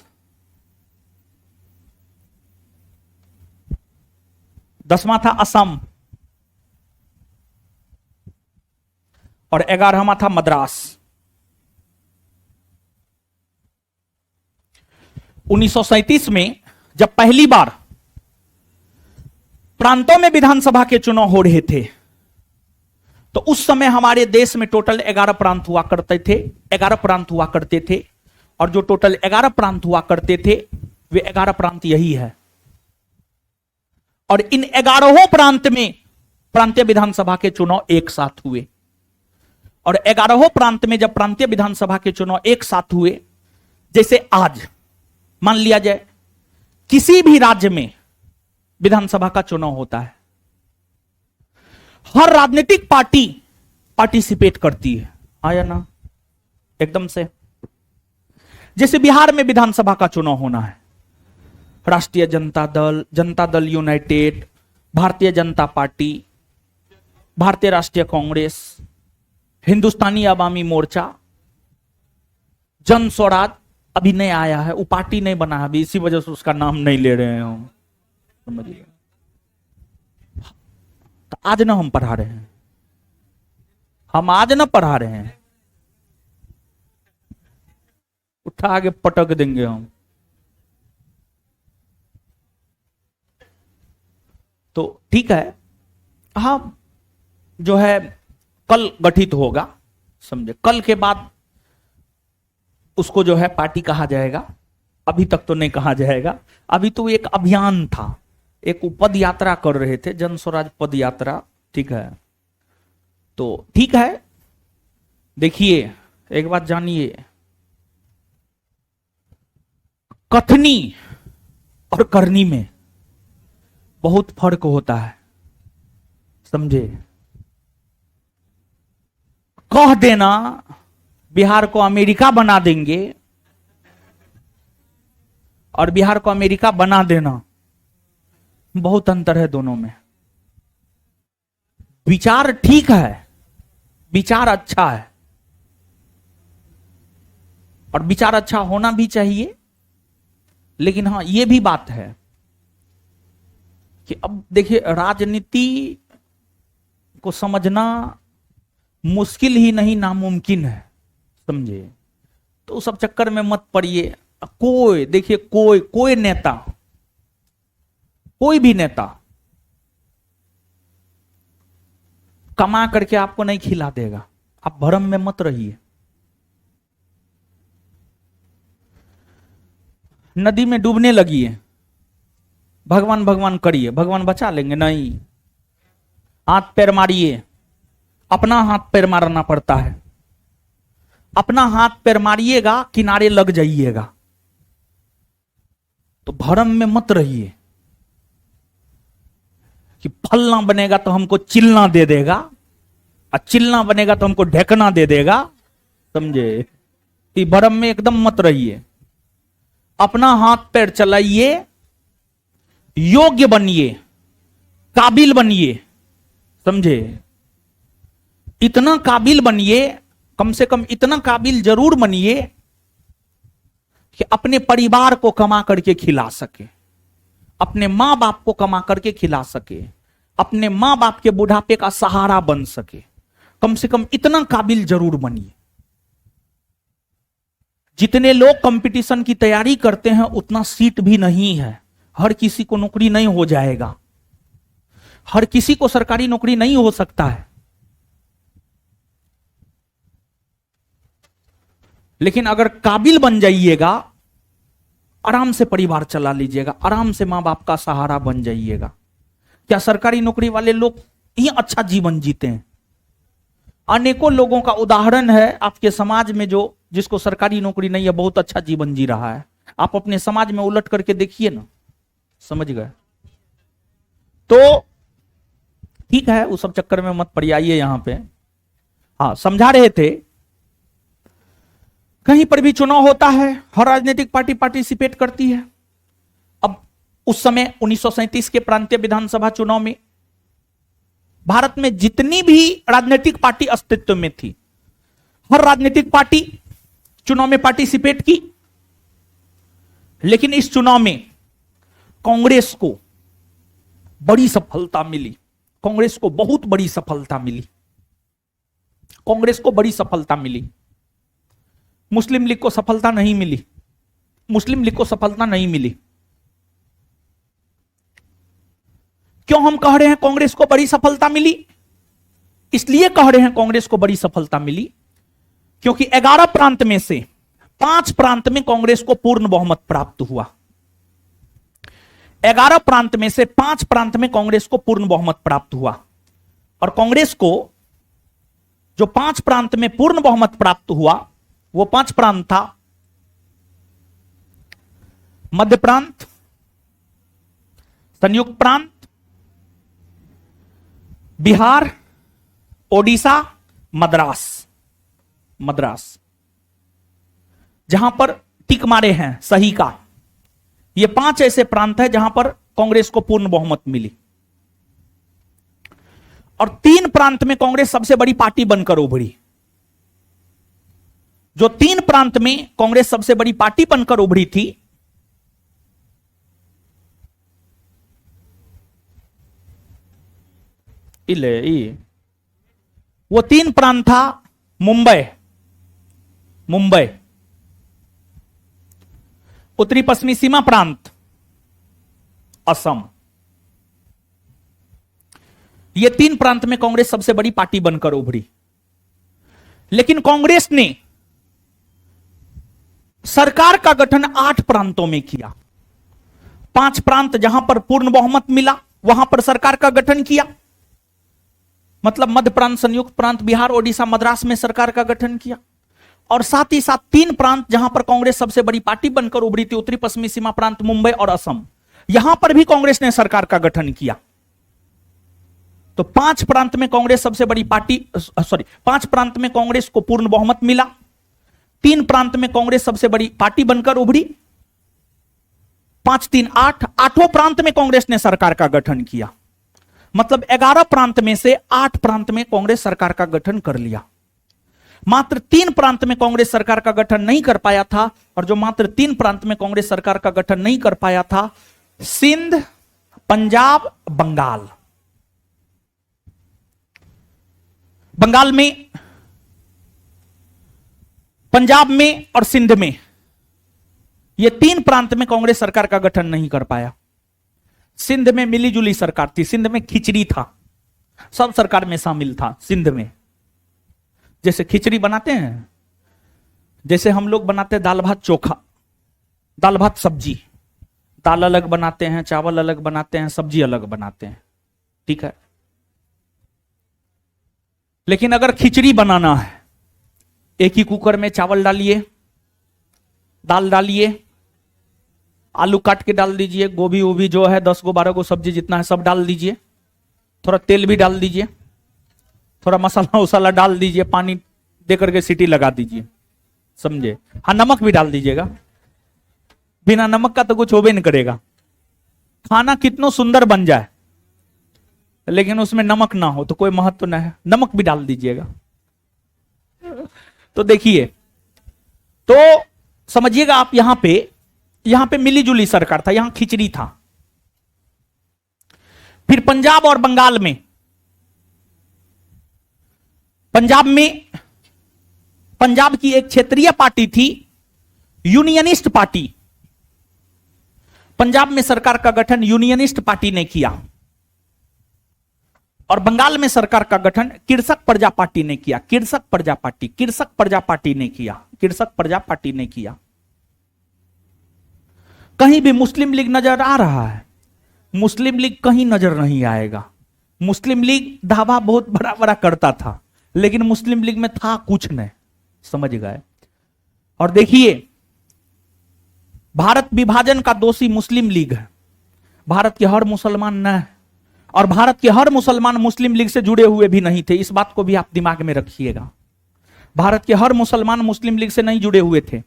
10वां था असम और 11वां था मद्रास। 1937 में जब पहली बार प्रांतों में विधानसभा के चुनाव हो रहे थे तो उस समय हमारे देश में टोटल 11 प्रांत हुआ करते थे, 11 प्रांत हुआ करते थे। और जो टोटल 11 प्रांत हुआ करते थे वे 11 प्रांत यही है। और इन 11 प्रांत में प्रांतीय विधानसभा के चुनाव एक साथ हुए। और 11 प्रांत में जब प्रांतीय विधानसभा के चुनाव एक साथ हुए, जैसे आज मान लिया जाए किसी भी राज्य में विधानसभा का चुनाव होता है, हर राजनीतिक पार्टी पार्टिसिपेट करती है, आया ना एकदम से। जैसे बिहार में विधानसभा का चुनाव होना है, राष्ट्रीय जनता दल, जनता दल यूनाइटेड, भारतीय जनता पार्टी, भारतीय राष्ट्रीय कांग्रेस, हिंदुस्तानी अवामी मोर्चा, जन स्वराज अभी नहीं आया है, वो पार्टी नहीं बना है अभी, इसी वजह से उसका नाम नहीं ले रहे हैं हम, समझिए। तो आज ना हम पढ़ा रहे हैं, हम आज ना पढ़ा रहे हैं, उठा के पटक देंगे हम। तो ठीक है, हाँ जो है कल गठित होगा, समझे। कल के बाद उसको जो है पार्टी कहा जाएगा, अभी तक तो नहीं कहा जाएगा। अभी तो एक अभियान था, एक पद यात्रा कर रहे थे, जन स्वराज पद यात्रा, ठीक है। तो ठीक है, देखिए एक बात जानिए, कथनी और करनी में बहुत फर्क होता है, समझे। कह देना बिहार को अमेरिका बना देंगे और बिहार को अमेरिका बना देना, बहुत अंतर है दोनों में। विचार ठीक है, विचार अच्छा है और विचार अच्छा होना भी चाहिए, लेकिन हाँ ये भी बात है कि अब देखिए राजनीति को समझना मुश्किल ही नहीं नामुमकिन है, समझे। तो उस सब चक्कर में मत पड़िए। कोई देखिए कोई नेता, कोई भी नेता कमा करके आपको नहीं खिला देगा, आप भ्रम में मत रहिए। नदी में डूबने लगी है, भगवान भगवान करिए, भगवान बचा लेंगे, नहीं। हाथ पैर मारिए, अपना हाथ पैर मारना पड़ता है। अपना हाथ पैर मारिएगा, किनारे लग जाइएगा। तो भ्रम में मत रहिए कि फलना बनेगा तो हमको चिलना दे देगा, और चिलना बनेगा तो हमको ढेकना दे देगा, समझे। कि भ्रम में एकदम मत रहिए। अपना हाथ पैर चलाइए, योग्य बनिए, काबिल बनिए, समझे। इतना काबिल बनिए, कम से कम इतना काबिल जरूर बनिए कि अपने परिवार को कमा करके खिला सके, अपने मां बाप को कमा करके खिला सके, अपने मां बाप के बुढ़ापे का सहारा बन सके। कम से कम इतना काबिल जरूर बनिए। जितने लोग कंपटीशन की तैयारी करते हैं उतना सीट भी नहीं है। हर किसी को नौकरी नहीं हो जाएगा, हर किसी को सरकारी नौकरी नहीं हो सकता है। लेकिन अगर काबिल बन जाइएगा, आराम से परिवार चला लीजिएगा, आराम से मां बाप का सहारा बन जाइएगा। क्या सरकारी नौकरी वाले लोग ही अच्छा जीवन जीते हैं? अनेकों लोगों का उदाहरण है आपके समाज में, जो जिसको सरकारी नौकरी नहीं है, बहुत अच्छा जीवन जी रहा है। आप अपने समाज में उलट करके देखिए ना, समझ गए। तो ठीक है, उस सब चक्कर में मत पड़िए यहां पे। हाँ, समझा रहे थे, कहीं पर भी चुनाव होता है, हर राजनीतिक पार्टी पार्टिसिपेट करती है। अब उस समय 1937 के प्रांतीय विधानसभा चुनाव में भारत में जितनी भी राजनीतिक पार्टी अस्तित्व में थी, हर राजनीतिक पार्टी चुनाव में पार्टिसिपेट की। लेकिन इस चुनाव में कांग्रेस को बड़ी सफलता मिली, कांग्रेस को बहुत बड़ी सफलता मिली, कांग्रेस को बड़ी सफलता मिली। मुस्लिम लीग को सफलता नहीं मिली, मुस्लिम लीग को सफलता नहीं मिली। क्यों हम कह रहे हैं कांग्रेस को बड़ी सफलता मिली? इसलिए कह रहे हैं कांग्रेस को बड़ी सफलता मिली क्योंकि 11 प्रांत में से 5 प्रांत में कांग्रेस को पूर्ण बहुमत प्राप्त हुआ। 11 प्रांत में से 5 प्रांत में कांग्रेस को पूर्ण बहुमत प्राप्त हुआ। और कांग्रेस को जो 5 प्रांत में पूर्ण बहुमत प्राप्त हुआ, वो 5 प्रांत था मध्य प्रांत, संयुक्त प्रांत, बिहार, ओडिशा, मद्रास, जहां पर टिक मारे हैं सही का। ये 5 ऐसे प्रांत हैं जहां पर कांग्रेस को पूर्ण बहुमत मिली। और 3 प्रांत में कांग्रेस सबसे बड़ी पार्टी बनकर उभरी। जो 3 प्रांत में कांग्रेस सबसे बड़ी पार्टी बनकर उभरी थी, वो 3 प्रांत था मुंबई, उत्तरी पश्चिमी सीमा प्रांत असम। ये 3 प्रांत में कांग्रेस सबसे बड़ी पार्टी बनकर उभरी। लेकिन कांग्रेस ने सरकार का गठन 8 प्रांतों में किया। 5 प्रांत जहां पर पूर्ण बहुमत मिला वहां पर सरकार का गठन किया, मतलब मध्य प्रांत, संयुक्त प्रांत, बिहार, ओडिशा, मद्रास में सरकार का गठन किया। और साथ ही साथ 3 प्रांत जहां पर कांग्रेस सबसे बड़ी पार्टी बनकर उभरी थी, उत्तरी पश्चिमी सीमा प्रांत, मुंबई और असम, यहां पर भी कांग्रेस ने सरकार का गठन किया। तो 5 प्रांत में कांग्रेस सबसे बड़ी पार्टी, 5 प्रांत में कांग्रेस को पूर्ण बहुमत मिला, 3 प्रांत में कांग्रेस सबसे बड़ी पार्टी बनकर उभरी, 5 3 8, 8वें प्रांत में कांग्रेस ने सरकार का गठन किया। मतलब 11 प्रांत में से 8 प्रांत में कांग्रेस सरकार का गठन कर लिया। मात्र 3 प्रांत में कांग्रेस सरकार का गठन नहीं कर पाया था, और जो मात्र 3 प्रांत में कांग्रेस सरकार का गठन नहीं कर पाया था, सिंध, पंजाब, बंगाल। बंगाल में, पंजाब में और सिंध में, ये 3 प्रांत में कांग्रेस सरकार का गठन नहीं कर पाया। सिंध में मिलीजुली सरकार थी, सिंध में खिचड़ी था, सब सरकार में शामिल था। सिंध में जैसे खिचड़ी बनाते हैं, जैसे हम लोग बनाते हैं दाल भात चोखा, दाल भात सब्जी, दाल अलग बनाते हैं, चावल अलग बनाते हैं, सब्जी अलग बनाते हैं, ठीक है। लेकिन अगर खिचड़ी बनाना है, एक ही कुकर में चावल डालिए, दाल डालिए, आलू काट के डाल दीजिए, गोभी वोभी जो है 10 गो 12 गो सब्जी जितना है सब डाल दीजिए, थोड़ा तेल भी डाल दीजिए, थोड़ा मसाला उसाला डाल दीजिए, पानी दे करके सीटी लगा दीजिए, समझे। हाँ, नमक भी डाल दीजिएगा, बिना नमक का तो कुछ होबे नहीं करेगा। खाना कितना सुंदर बन जाए लेकिन उसमें नमक ना हो तो कोई महत्व ना है, नमक भी डाल दीजिएगा। तो देखिए, तो समझिएगा आप, यहां पे मिलीजुली सरकार था, यहां खिचड़ी था। फिर पंजाब और बंगाल में, पंजाब की एक क्षेत्रीय पार्टी थी, यूनियनिस्ट पार्टी। पंजाब में सरकार का गठन यूनियनिस्ट पार्टी ने किया, और बंगाल में सरकार का गठन कृषक प्रजा पार्टी ने किया। कृषक प्रजा पार्टी ने किया। कहीं भी मुस्लिम लीग नजर आ रहा है? मुस्लिम लीग कहीं नजर नहीं आएगा। मुस्लिम लीग दावा बहुत बड़ा बड़ा करता था, लेकिन मुस्लिम लीग में था कुछ नहीं, समझ गए। और देखिए, भारत विभाजन का दोषी मुस्लिम लीग है, भारत के हर मुसलमान न है, और भारत के हर मुसलमान मुस्लिम लीग से जुड़े हुए भी नहीं थे। इस बात को भी आप दिमाग में रखिएगा, भारत के हर मुसलमान मुस्लिम लीग से नहीं जुड़े हुए थे।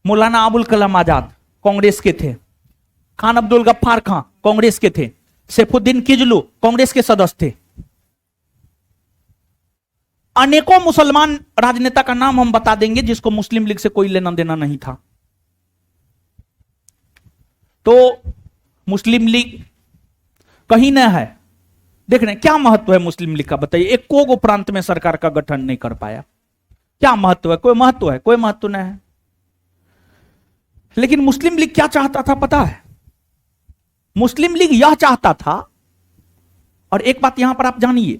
मौलाना अबुल कलाम आजाद कांग्रेस के थे, खान अब्दुल गफ्फार खां कांग्रेस के थे, सैफुद्दीन किजलू कांग्रेस के सदस्य थे। अनेकों मुसलमान राजनेता का नाम हम बता देंगे जिसको मुस्लिम लीग से कोई लेना देना नहीं था। तो मुस्लिम लीग कहीं न है। देख रहे हैं क्या महत्व है मुस्लिम लीग का, बताइए। एक को प्रांत में सरकार का गठन नहीं कर पाया, क्या महत्व है? कोई महत्व है? कोई महत्व नहीं है। लेकिन मुस्लिम लीग क्या चाहता था पता है? मुस्लिम लीग यह चाहता था, और एक बात यहां पर आप जानिए,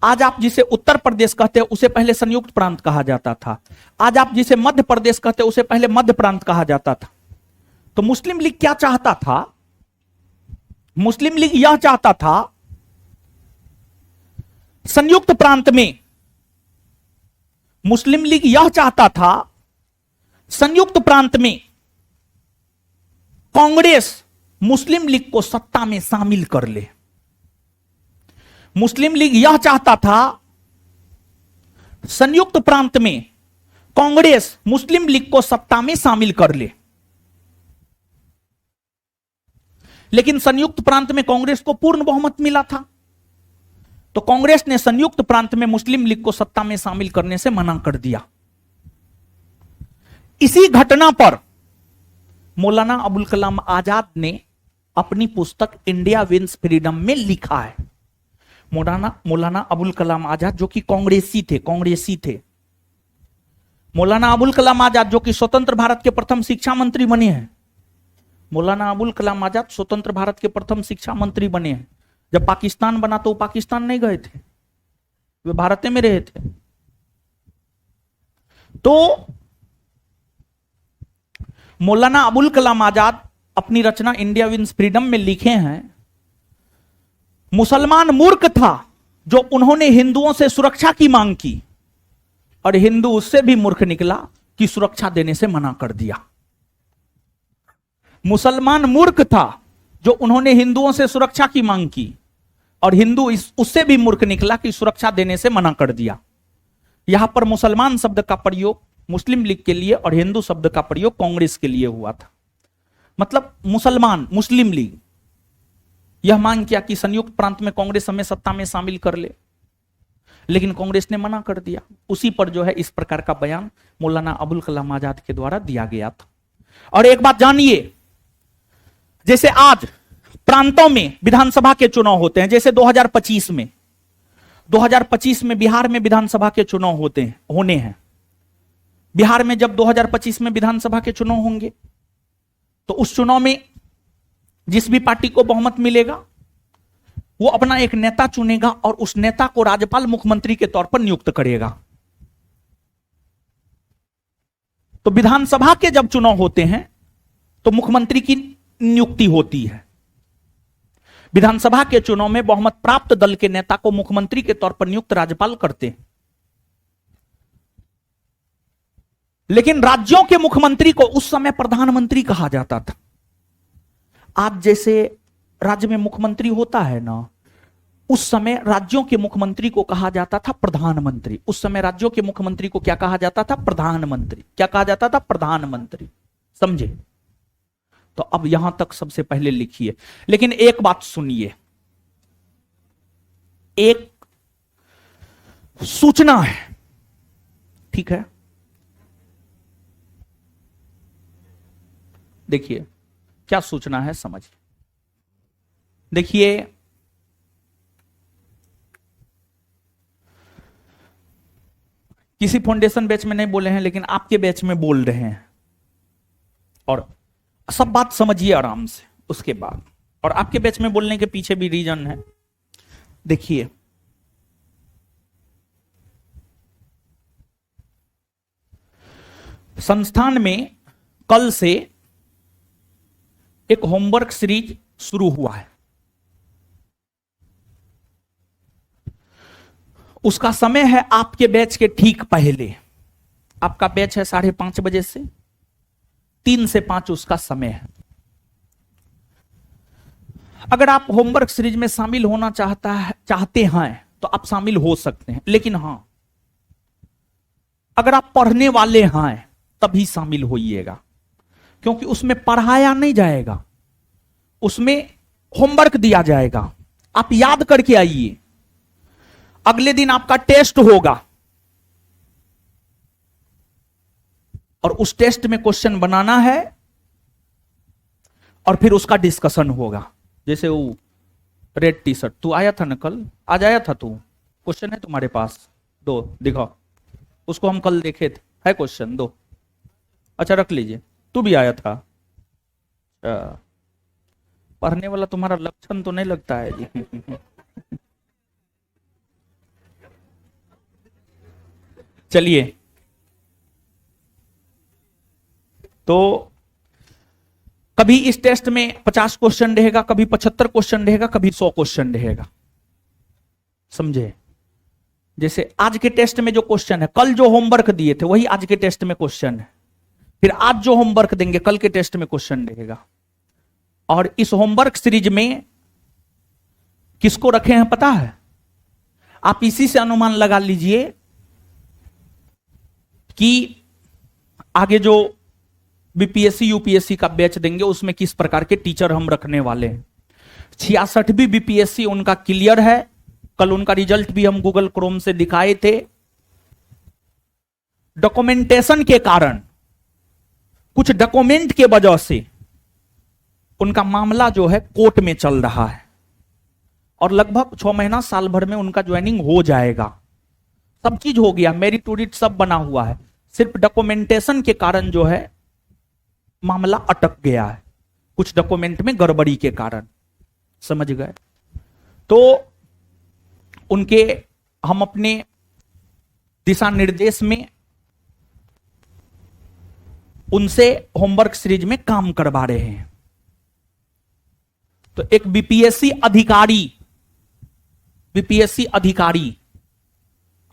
आज आप जिसे उत्तर प्रदेश कहते हैं उसे पहले संयुक्त प्रांत कहा जाता था। आज आप जिसे मध्य प्रदेश कहते हैं उसे पहले मध्य प्रांत कहा जाता था। तो मुस्लिम लीग क्या चाहता था? मुस्लिम लीग यह चाहता था संयुक्त प्रांत में, मुस्लिम लीग यह चाहता था संयुक्त प्रांत में कांग्रेस मुस्लिम लीग को सत्ता में शामिल कर ले। मुस्लिम लीग यह चाहता था संयुक्त प्रांत में कांग्रेस मुस्लिम लीग को सत्ता में शामिल कर ले। लेकिन संयुक्त प्रांत में कांग्रेस को पूर्ण बहुमत मिला था, तो कांग्रेस ने संयुक्त प्रांत में मुस्लिम लीग को सत्ता में शामिल करने से मना कर दिया। इसी घटना पर मौलाना अबुल कलाम आजाद ने अपनी पुस्तक इंडिया विंस फ्रीडम में लिखा है। मौलाना अबुल कलाम आजाद जो कि कांग्रेसी थे। मौलाना अबुल कलाम आजाद जो कि स्वतंत्र भारत के प्रथम शिक्षा मंत्री बने हैं। मौलाना अबुल कलाम आजाद स्वतंत्र भारत के प्रथम शिक्षा मंत्री बने हैं। जब पाकिस्तान बना तो वो पाकिस्तान नहीं गए थे, वे भारत में रहे थे। तो मौलाना अबुल कलाम आजाद अपनी रचना इंडिया विंस फ्रीडम में लिखे हैं, मुसलमान मूर्ख था जो उन्होंने हिंदुओं से सुरक्षा की मांग की, और हिंदू उससे भी मूर्ख निकला कि सुरक्षा देने से मना कर दिया। मुसलमान मूर्ख था जो उन्होंने हिंदुओं से सुरक्षा की मांग की, और हिंदू उससे भी मूर्ख निकला कि सुरक्षा देने से मना कर दिया। यहां पर मुसलमान शब्द का प्रयोग मुस्लिम लीग के लिए और हिंदू शब्द का प्रयोग कांग्रेस के लिए हुआ था। मतलब मुस्लिम लीग यह मांग किया कि संयुक्त प्रांत में कांग्रेस हमें सत्ता में शामिल कर ले। लेकिन कांग्रेस ने मना कर दिया। उसी पर जो है इस प्रकार का बयान मौलाना अबुल कलाम आजाद के द्वारा दिया गया था। और एक बात जानिए, जैसे आज प्रांतों में विधानसभा के चुनाव होते हैं, जैसे 2025 में बिहार में विधानसभा के चुनाव होने हैं। बिहार में जब 2025 में विधानसभा के चुनाव होंगे तो उस चुनाव में जिस भी पार्टी को बहुमत मिलेगा वो अपना एक नेता चुनेगा और उस नेता को राज्यपाल मुख्यमंत्री के तौर पर नियुक्त करेगा। तो विधानसभा के जब चुनाव होते हैं तो मुख्यमंत्री की नियुक्ति होती है। विधानसभा के चुनाव में बहुमत प्राप्त दल के नेता को मुख्यमंत्री के तौर पर नियुक्त राज्यपाल करते हैं। लेकिन राज्यों के मुख्यमंत्री को उस समय प्रधानमंत्री कहा जाता था। आज जैसे राज्य में मुख्यमंत्री होता है ना, उस समय राज्यों के मुख्यमंत्री को कहा जाता था प्रधानमंत्री। उस समय राज्यों के मुख्यमंत्री को क्या कहा जाता था? प्रधानमंत्री। क्या कहा जाता था? प्रधानमंत्री। समझे? तो अब यहां तक सबसे पहले लिखिए। लेकिन एक बात सुनिए, एक सूचना है, ठीक है? देखिए क्या सूचना है, समझिए। देखिए किसी फाउंडेशन बैच में नहीं बोले हैं, लेकिन आपके बैच में बोल रहे हैं, और सब बात समझिए आराम से उसके बाद। और आपके बैच में बोलने के पीछे भी रीजन है। देखिए संस्थान में कल से एक होमवर्क सीरीज शुरू हुआ है। उसका समय है आपके बैच के ठीक पहले। आपका बैच है 5:30 बजे से 3 से 5 उसका समय है। अगर आप होमवर्क सीरीज में शामिल होना चाहते हैं तो आप शामिल हो सकते हैं। लेकिन हां, अगर आप पढ़ने वाले हैं तभी शामिल होइएगा, क्योंकि उसमें पढ़ाया नहीं जाएगा, उसमें होमवर्क दिया जाएगा। आप याद करके आइए। अगले दिन आपका टेस्ट होगा और उस टेस्ट में क्वेश्चन बनाना है और फिर उसका डिस्कशन होगा। जैसे वो रेड टी शर्ट, तू आया था ना कल? आज आया था तू? क्वेश्चन है तुम्हारे पास? 2 दिखाओ। उसको हम कल देखे थे। है क्वेश्चन 2? अच्छा रख लीजिए। तू भी आया था? पढ़ने वाला तुम्हारा लक्षण तो नहीं लगता है जी। चलिए, तो कभी इस टेस्ट में 50 क्वेश्चन रहेगा, कभी 75 क्वेश्चन रहेगा, कभी 100 क्वेश्चन रहेगा। समझे? जैसे आज के टेस्ट में जो क्वेश्चन है, कल जो होमवर्क दिए थे वही आज के टेस्ट में क्वेश्चन है। फिर आज जो होमवर्क देंगे कल के टेस्ट में क्वेश्चन रहेगा। और इस होमवर्क सीरीज में किसको रखे हैं पता है? आप इसी से अनुमान लगा लीजिए कि आगे जो बीपीएससी यूपीएससी का बैच देंगे उसमें किस प्रकार के टीचर हम रखने वाले हैं। 66वीं बीपीएससी उनका क्लियर है। कल उनका रिजल्ट भी हम गूगल क्रोम से दिखाए थे। डॉक्यूमेंटेशन के कारण, कुछ डॉक्यूमेंट के वजह से उनका मामला जो है कोर्ट में चल रहा है और लगभग 6 महीना साल भर में उनका ज्वाइनिंग हो जाएगा। सब चीज हो गया, मेरिट उरिट सब बना हुआ है। सिर्फ डॉक्यूमेंटेशन के कारण जो है मामला अटक गया है, कुछ डॉक्यूमेंट में गड़बड़ी के कारण। समझ गए? तो उनके हम अपने दिशा निर्देश में उनसे होमवर्क सीरीज में काम करवा रहे हैं। तो एक बीपीएससी अधिकारी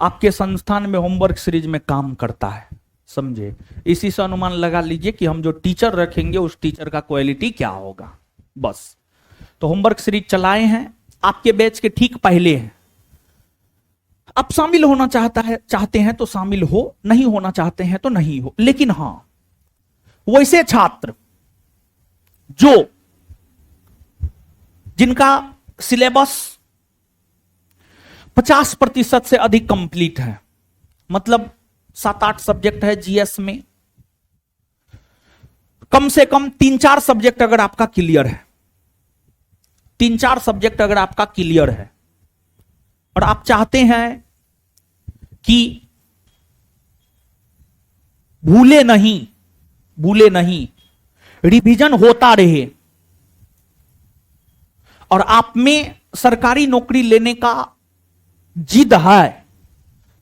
आपके संस्थान में होमवर्क सीरीज में काम करता है। समझे? इसी से अनुमान लगा लीजिए कि हम जो टीचर रखेंगे उस टीचर का क्वालिटी क्या होगा। बस। तो होमवर्क सीरीज चलाए हैं, आपके बैच के ठीक पहले हैं। आप शामिल होना चाहते हैं तो शामिल हो, नहीं होना चाहते हैं तो नहीं हो। लेकिन हां, वैसे छात्र जिनका सिलेबस 50% से अधिक कंप्लीट है, मतलब 7-8 सब्जेक्ट है जीएस में, कम से कम 3-4 सब्जेक्ट अगर आपका क्लियर है, 3-4 सब्जेक्ट अगर आपका क्लियर है और आप चाहते हैं कि भूले नहीं, रिवीजन होता रहे और आप में सरकारी नौकरी लेने का जिद है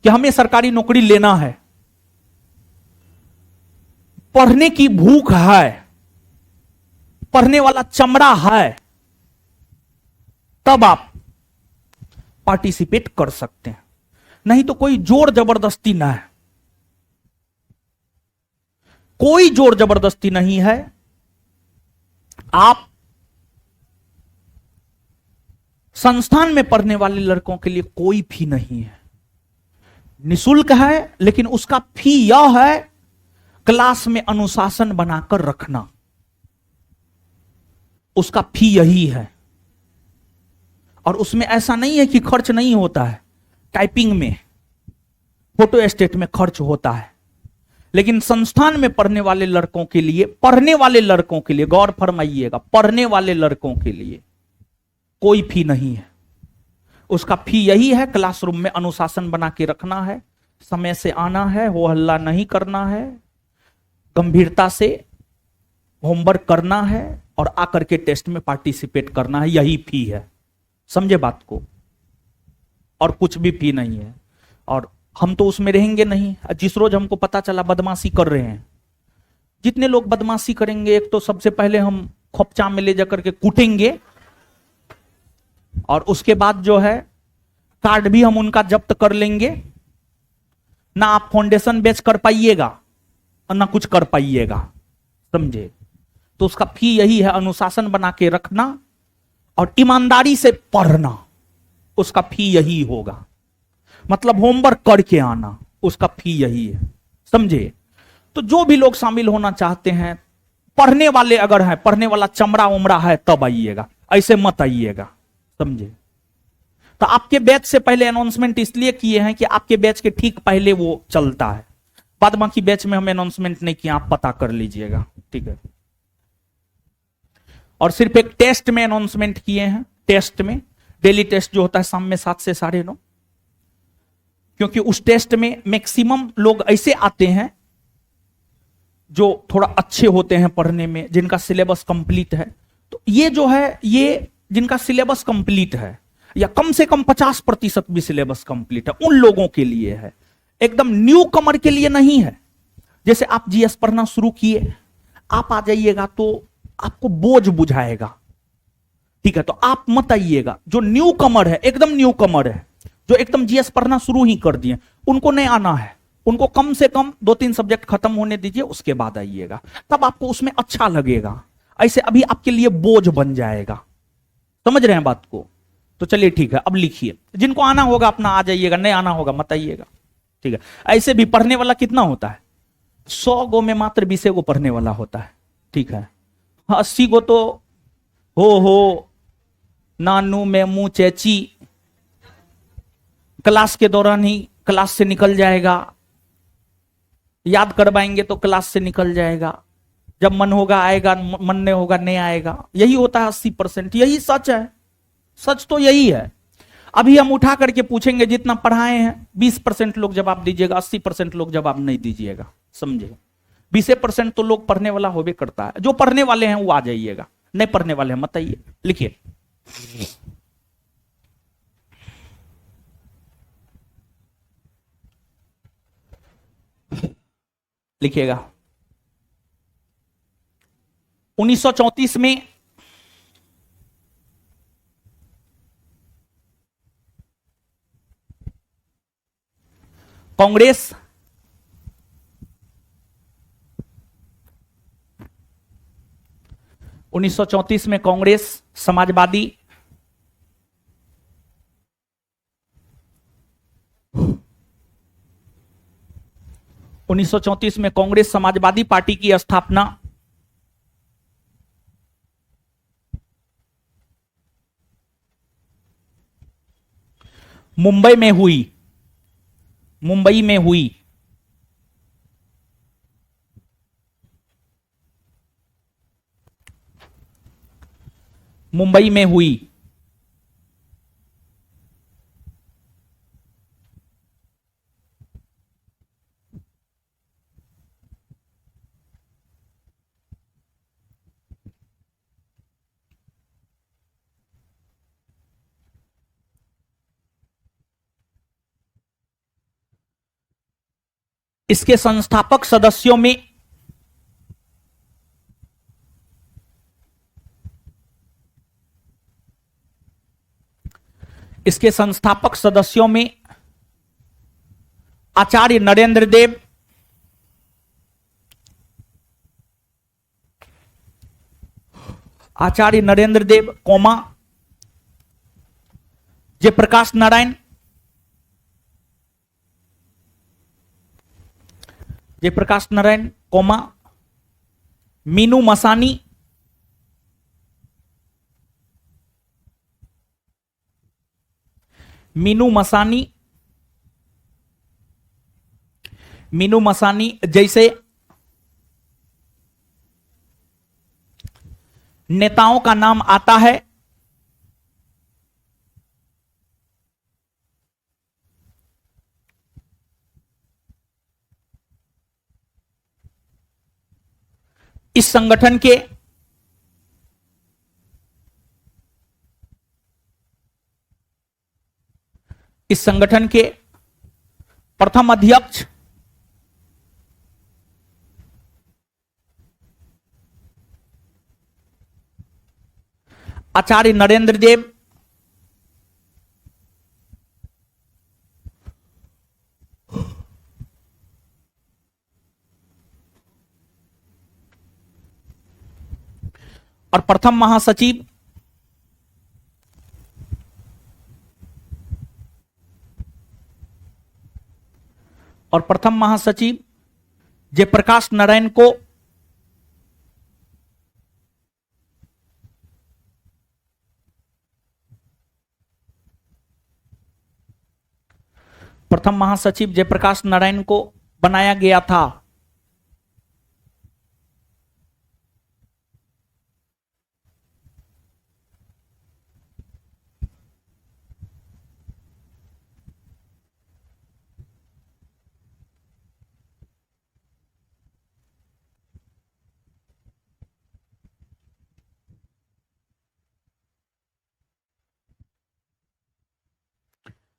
कि हमें सरकारी नौकरी लेना है, पढ़ने की भूख है, पढ़ने वाला चमड़ा है, तब आप पार्टिसिपेट कर सकते हैं। नहीं तो कोई जोर जबरदस्ती ना है, कोई जोर जबरदस्ती नहीं है। आप संस्थान में पढ़ने वाले लड़कों के लिए कोई फी नहीं है, निशुल्क है, लेकिन उसका फी यह है क्लास में अनुशासन बनाकर रखना, उसका फी यही है। और उसमें ऐसा नहीं है कि खर्च नहीं होता है, टाइपिंग में, फोटो स्टेट में खर्च होता है, लेकिन संस्थान में पढ़ने वाले लड़कों के लिए, गौर फरमाइएगा, पढ़ने वाले लड़कों के लिए कोई फी नहीं है। उसका फी यही है क्लासरूम में अनुशासन बना के रखना है, समय से आना है, हो हल्ला नहीं करना है, गंभीरता से होमवर्क करना है और आकर के टेस्ट में पार्टिसिपेट करना है, यही फी है। समझे बात को? और कुछ भी फी नहीं है। और हम तो उसमें रहेंगे नहीं। जिस रोज हमको पता चला बदमाशी कर रहे हैं, जितने लोग बदमाशी करेंगे, एक तो सबसे पहले हम खोपचा में ले जाकर के कूटेंगे और उसके बाद जो है कार्ड भी हम उनका जब्त कर लेंगे। ना आप फाउंडेशन बेच कर पाइएगा और ना कुछ कर पाइएगा, समझे? तो उसका फी यही है, अनुशासन बना के रखना और ईमानदारी से पढ़ना, उसका फी यही होगा। मतलब होमवर्क करके आना, उसका फी यही है, समझे? तो जो भी लोग शामिल होना चाहते हैं, पढ़ने वाले अगर हैं, पढ़ने वाला चमड़ा उमड़ा है, तब आइएगा, ऐसे मत आइएगा, समझे? तो आपके बैच से पहले अनाउंसमेंट इसलिए किए हैं कि आपके बैच के ठीक पहले वो चलता है, बाद बाकी बैच में हम अनाउंसमेंट नहीं किया, आप पता कर लीजिएगा, ठीक है? और सिर्फ एक टेस्ट में अनाउंसमेंट किए हैं, टेस्ट में, डेली टेस्ट जो होता है शाम में 7 से 9:30, क्योंकि उस टेस्ट में मैक्सिमम लोग ऐसे आते हैं जो थोड़ा अच्छे होते हैं पढ़ने में, जिनका सिलेबस कंप्लीट है। तो ये जो है, ये जिनका सिलेबस कंप्लीट है या कम से कम 50% भी सिलेबस कंप्लीट है, उन लोगों के लिए है, एकदम न्यू कमर के लिए नहीं है। जैसे आप जीएस पढ़ना शुरू किए, आप आ जाइएगा तो आपको बोझ बुझाएगा, ठीक है? तो आप मत आइएगा। जो न्यू कमर है, एकदम न्यू कमर है, जो एकदम जीएस पढ़ना शुरू ही कर दिए, उनको नहीं आना है। उनको कम से कम 2-3 सब्जेक्ट खत्म होने दीजिए, उसके बाद आइएगा, तब आपको उसमें अच्छा लगेगा। ऐसे अभी आपके लिए बोझ बन जाएगा। समझ रहे हैं बात को? तो चलिए ठीक है, अब लिखिए। जिनको आना होगा अपना आ जाइएगा, नहीं आना होगा मत आइएगा, ठीक है? ऐसे भी पढ़ने वाला कितना होता है? 100 गो में मात्र 20 गो पढ़ने वाला होता है, ठीक है? 80 गो तो हो नानू मेमू चेची क्लास के दौरान ही क्लास से निकल जाएगा, याद करवाएंगे तो क्लास से निकल जाएगा, जब मन होगा आएगा, मन नहीं होगा नहीं आएगा। यही होता है 80%, यही सच है, सच तो यही है। अभी हम उठा करके पूछेंगे, जितना पढ़ाए हैं 20% लोग जवाब दीजिएगा, 80% लोग जवाब नहीं दीजिएगा, समझे? 20% तो लोग पढ़ने वाला होबे करता है। जो पढ़ने वाले हैं वो आ जाइएगा, नहीं पढ़ने वाले हैं मत आइए। लिखिए, लिखिएगा। 1934 में कांग्रेस समाजवादी, में कांग्रेस समाजवादी पार्टी की स्थापना 1934 मुंबई में हुई, मुंबई में हुई। मुंबई में हुई। इसके संस्थापक सदस्यों में इसके संस्थापक सदस्यों में आचार्य नरेंद्र देव, आचार्य नरेंद्र देव कोमा जयप्रकाश नारायण, जयप्रकाश नारायण कोमा मीनू मसानी, मीनू मसानी, मीनू मसानी जैसे नेताओं का नाम आता है, इस संगठन के प्रथम अध्यक्ष आचार्य नरेंद्र देव, और प्रथम महासचिव जयप्रकाश नारायण को बनाया गया था।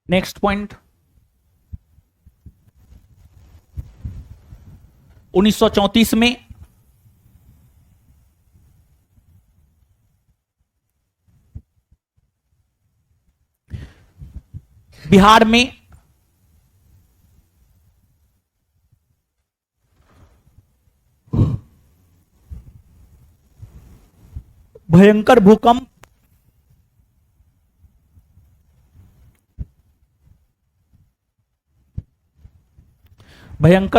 नेक्स्ट पॉइंट, 1934 में बिहार में भयंकर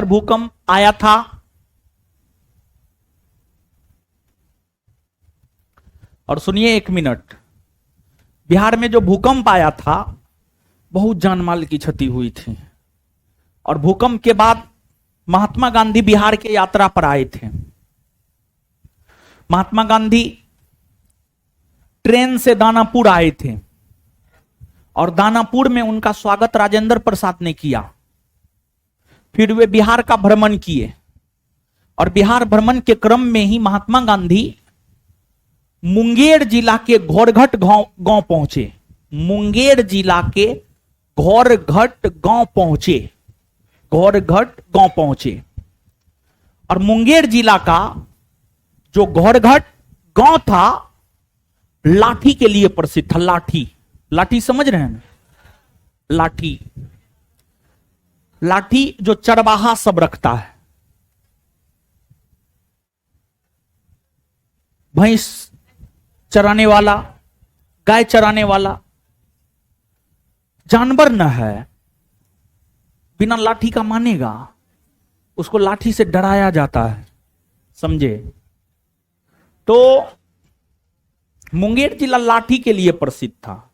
भूकंप आया था। और सुनिए एक मिनट, बिहार में जो भूकंप आया था बहुत जानमाल की क्षति हुई थी। और भूकंप के बाद महात्मा गांधी बिहार के यात्रा पर आए थे। महात्मा गांधी ट्रेन से दानापुर आए थे और दानापुर में उनका स्वागत राजेंद्र प्रसाद ने किया। फिर वे बिहार का भ्रमण किए और बिहार भ्रमण के क्रम में ही महात्मा गांधी मुंगेर जिला के घोरघट गांव पहुंचे। मुंगेर जिला के घोरघट गांव पहुंचे और मुंगेर जिला का जो घोरघट गांव था लाठी के लिए प्रसिद्ध था। लाठी समझ रहे हैं? लाठी जो चरवाहा सब रखता है, भैंस चराने वाला, गाय चराने वाला जानवर न है, बिना लाठी का मानेगा, उसको लाठी से डराया जाता है, समझे? तो मुंगेर जिला लाठी के लिए प्रसिद्ध था।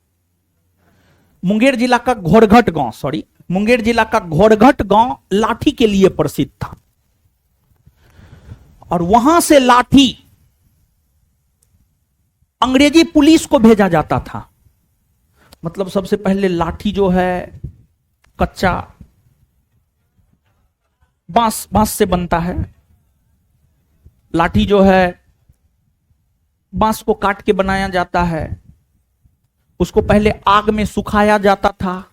मुंगेर जिला का घोड़घट गांव, सॉरी, मुंगेर जिला का घोड़घट गांव लाठी के लिए प्रसिद्ध था। और वहां से लाठी अंग्रेजी पुलिस को भेजा जाता था। मतलब सबसे पहले लाठी जो है कच्चा बांस से बनता है। लाठी जो है बांस को काट के बनाया जाता है। उसको पहले आग में सुखाया जाता था,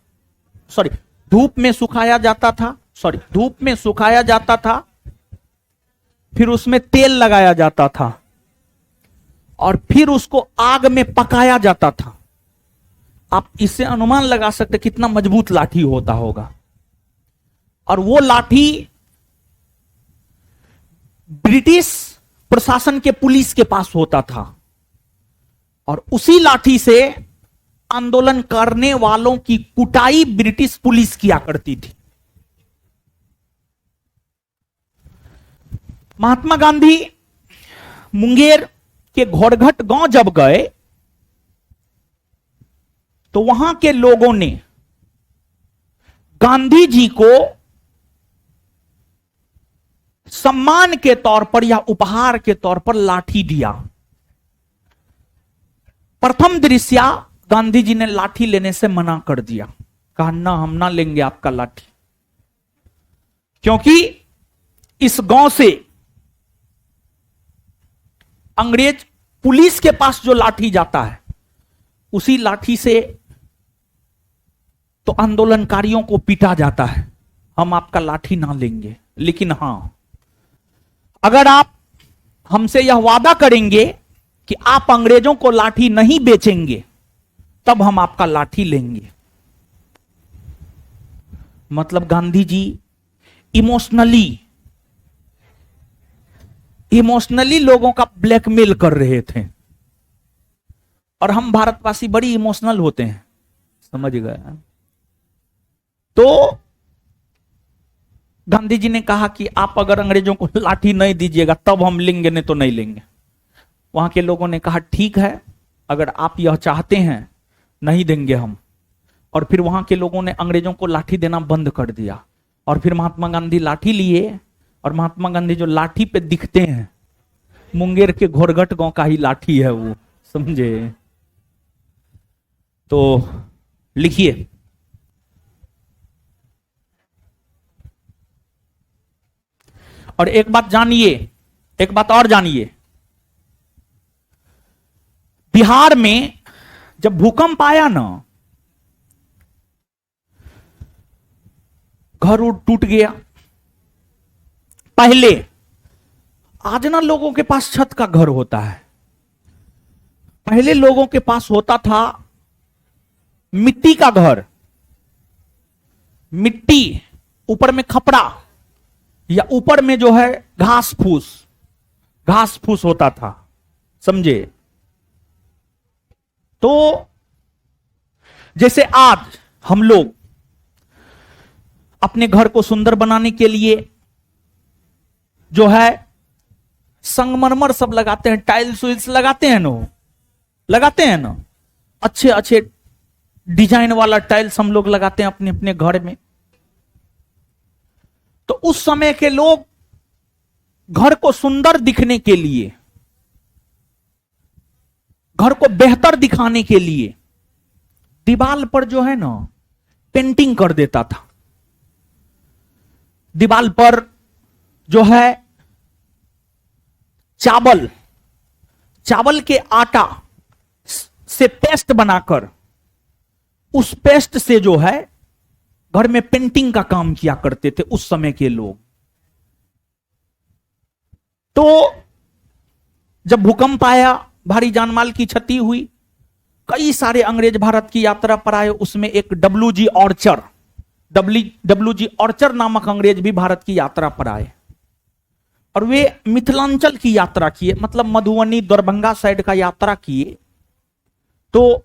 सॉरी धूप में सुखाया जाता था, धूप में सुखाया जाता था। फिर उसमें तेल लगाया जाता था और फिर उसको आग में पकाया जाता था। आप इससे अनुमान लगा सकते कितना मजबूत लाठी होता होगा। और वो लाठी ब्रिटिश प्रशासन के पुलिस के पास होता था और उसी लाठी से आंदोलन करने वालों की कुटाई ब्रिटिश पुलिस किया करती थी। महात्मा गांधी मुंगेर के घोड़घट गांव जब गए तो वहां के लोगों ने गांधी जी को सम्मान के तौर पर या उपहार के तौर पर लाठी दिया। प्रथम दृश्या गांधी जी ने लाठी लेने से मना कर दिया, कहा ना हम ना लेंगे आपका लाठी, क्योंकि इस गांव से अंग्रेज पुलिस के पास जो लाठी जाता है उसी लाठी से तो आंदोलनकारियों को पीटा जाता है। हम आपका लाठी ना लेंगे, लेकिन हां अगर आप हमसे यह वादा करेंगे कि आप अंग्रेजों को लाठी नहीं बेचेंगे तब हम आपका लाठी लेंगे। मतलब गांधी जी इमोशनली लोगों का ब्लैकमेल कर रहे थे। और हम भारतवासी बड़ी इमोशनल होते हैं, समझ गए। तो गांधी जी ने कहा कि आप अगर अंग्रेजों को लाठी नहीं दीजिएगा तब हम लेंगे, नहीं तो नहीं लेंगे। वहां के लोगों ने कहा ठीक है, अगर आप यह चाहते हैं नहीं देंगे हम। और फिर वहां के लोगों ने अंग्रेजों को लाठी देना बंद कर दिया। और फिर महात्मा गांधी लाठी लिए और महात्मा गांधी जो लाठी पे दिखते हैं मुंगेर के घोड़घट गांव का ही लाठी है वो, समझे। तो लिखिए, और एक बात जानिए, एक बात और जानिए, बिहार में जब भूकंप आया ना, घर टूट गया। पहले आज ना लोगों के पास छत का घर होता है, पहले लोगों के पास होता था मिट्टी का घर, मिट्टी ऊपर में खपड़ा या ऊपर में जो है घास फूस होता था, समझे। तो जैसे आज हम लोग अपने घर को सुंदर बनाने के लिए जो है संगमरमर सब लगाते हैं, टाइल्स विल्स लगाते हैं ना, अच्छे अच्छे डिजाइन वाला टाइल्स हम लोग लगाते हैं अपने अपने घर में। तो उस समय के लोग घर को सुंदर दिखने के लिए, घर को बेहतर दिखाने के लिए दीवार पर जो है ना पेंटिंग कर देता था। दीवार पर जो है चावल के आटा से पेस्ट बनाकर उस पेस्ट से जो है घर में पेंटिंग का काम किया करते थे उस समय के लोग। तो जब भूकंप आया, भारी जानमाल की क्षति हुई, कई सारे अंग्रेज भारत की यात्रा पर आए। उसमें एक डब्ल्यू जी ऑर्चर नामक अंग्रेज भी भारत की यात्रा पर आए और वे मिथिलांचल की यात्रा किए, मतलब मधुबनी दरभंगा साइड का यात्रा किए। तो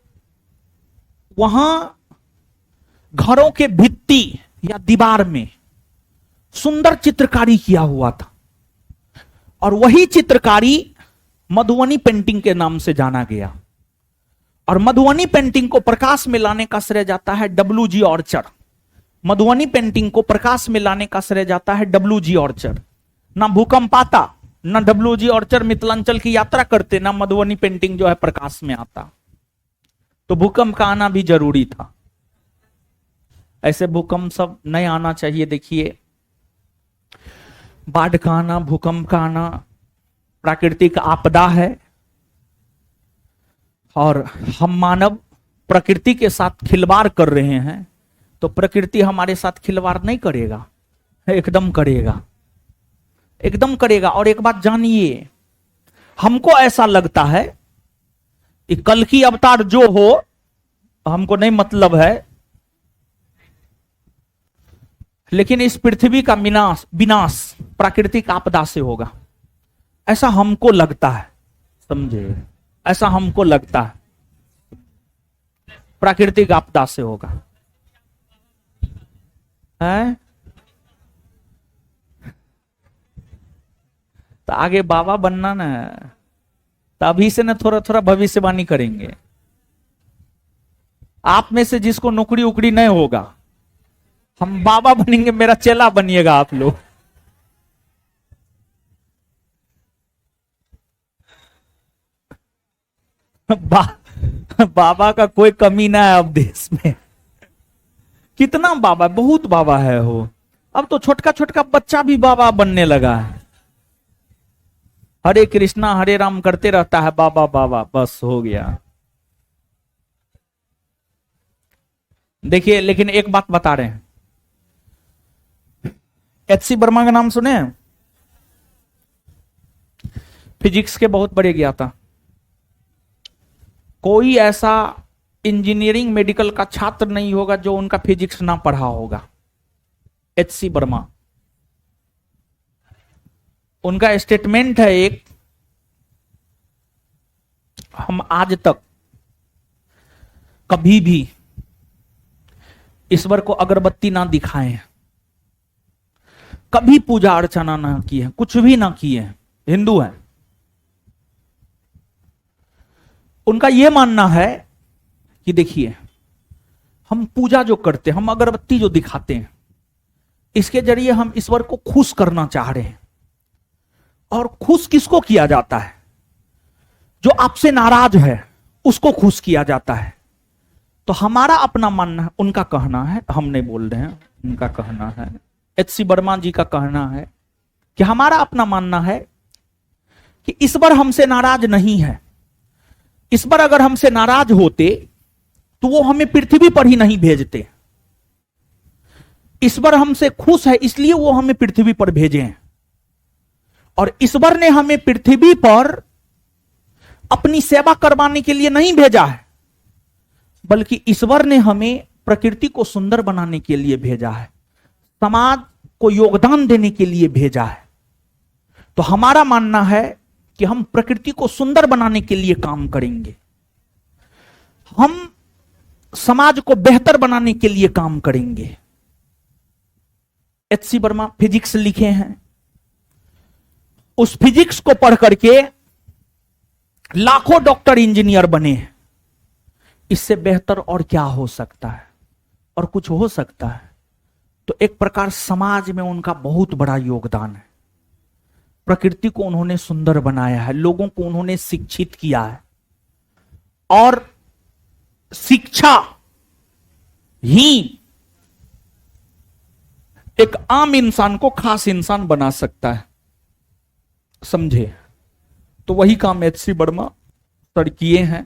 वहां घरों के भित्ति या दीवार में सुंदर चित्रकारी किया हुआ था और वही चित्रकारी मधुबनी पेंटिंग के नाम से जाना गया। और मधुबनी पेंटिंग को प्रकाश में लाने का श्रेय जाता है W G Archer. Madhubani painting को प्रकाश में लाने का श्रेय जाता है डब्ल्यू जी ऑर्चर। ना भूकंप आता, ना डब्ल्यू जी ऑर्चर मिथिलांचल की यात्रा करते, ना मधुबनी पेंटिंग जो है प्रकाश में आता। तो भूकंप का आना भी जरूरी था। ऐसे भूकंप सब नहीं आना चाहिए। देखिए, बाढ़ का आना, भूकंप का आना प्राकृतिक आपदा है, और हम मानव प्रकृति के साथ खिलवाड़ कर रहे हैं। तो प्रकृति हमारे साथ खिलवाड़ नहीं करेगा, एकदम करेगा, एकदम करेगा। और एक बात जानिए, हमको ऐसा लगता है कि कल की अवतार जो हो हमको नहीं मतलब है, लेकिन इस पृथ्वी का विनाश प्राकृतिक आपदा से होगा, ऐसा हमको लगता है। समझे? ऐसा हमको लगता है प्राकृतिक आपदा से होगा। है? तो आगे बाबा बनना ना, तो अभी से ना थोड़ा थोड़ा भविष्यवाणी करेंगे। आप में से जिसको नौकरी उकरी नहीं होगा, हम बाबा बनेंगे, मेरा चेला बनिएगा आप लोग। बाबा का कोई कमी ना है अब देश में। कितना बाबा, बहुत बाबा है हो। अब तो छोटका छोटका बच्चा भी बाबा बनने लगा है। हरे कृष्णा हरे राम करते रहता है, बाबा बाबा, बस हो गया। देखिए, लेकिन एक बात बता रहे हैं, एच.सी. वर्मा का नाम सुने हैं? फिजिक्स के बहुत बड़े ज्ञाता। कोई ऐसा इंजीनियरिंग मेडिकल का छात्र नहीं होगा जो उनका फिजिक्स ना पढ़ा होगा। एच.सी. वर्मा, उनका स्टेटमेंट है एक, हम आज तक कभी भी ईश्वर को अगरबत्ती ना दिखाए हैं, कभी पूजा अर्चना ना की है, कुछ भी ना किए हैं, हिंदू हैं। उनका यह मानना है कि देखिए, हम पूजा जो करते हैं, हम अगरबत्ती जो दिखाते हैं, इसके जरिए हम ईश्वर को खुश करना चाह रहे हैं। और खुश किसको किया जाता है? जो आपसे नाराज है उसको खुश किया जाता है। तो हमारा अपना मानना है, उनका कहना है, हम नहीं बोल रहे हैं, उनका कहना है, एच.सी. वर्मा जी का कहना है कि हमारा अपना मानना है कि ईश्वर हमसे नाराज नहीं है। ईश्वर अगर हमसे नाराज होते तो वो हमें पृथ्वी पर ही नहीं भेजते। ईश्वर हमसे खुश है, इसलिए वो हमें पृथ्वी पर भेजे हैं। और ईश्वर ने हमें पृथ्वी पर अपनी सेवा करवाने के लिए नहीं भेजा है, बल्कि ईश्वर ने हमें प्रकृति को सुंदर बनाने के लिए भेजा है, समाज को योगदान देने के लिए भेजा है। तो हमारा मानना है कि हम प्रकृति को सुंदर बनाने के लिए काम करेंगे, हम समाज को बेहतर बनाने के लिए काम करेंगे। एच.सी. वर्मा फिजिक्स लिखे हैं, उस फिजिक्स को पढ़ करके लाखों डॉक्टर इंजीनियर बने हैं। इससे बेहतर और क्या हो सकता है? और कुछ हो सकता है? तो एक प्रकार समाज में उनका बहुत बड़ा योगदान है। प्रकृति को उन्होंने सुंदर बनाया है, लोगों को उन्होंने शिक्षित किया है, और शिक्षा ही एक आम इंसान को खास इंसान बना सकता है। समझे? तो वही काम एच.सी. वर्मा सर किए हैं।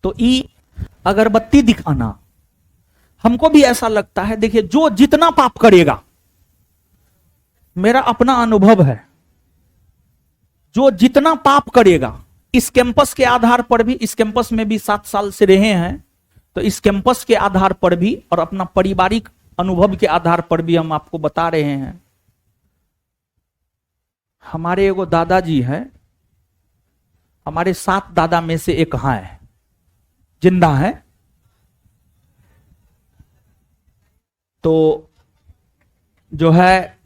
तो ये अगरबत्ती दिखाना हमको भी ऐसा लगता है। देखिए, जो जितना पाप करेगा, मेरा अपना अनुभव है, जो जितना पाप करेगा, इस कैंपस के आधार पर भी, इस कैंपस में भी 7 साल से रहे हैं, तो इस कैंपस के आधार पर भी और अपना पारिवारिक अनुभव के आधार पर भी हम आपको बता रहे हैं। हमारे एगो दादाजी हैं, हमारे 7 दादा में से एक है, जिंदा है। तो जो है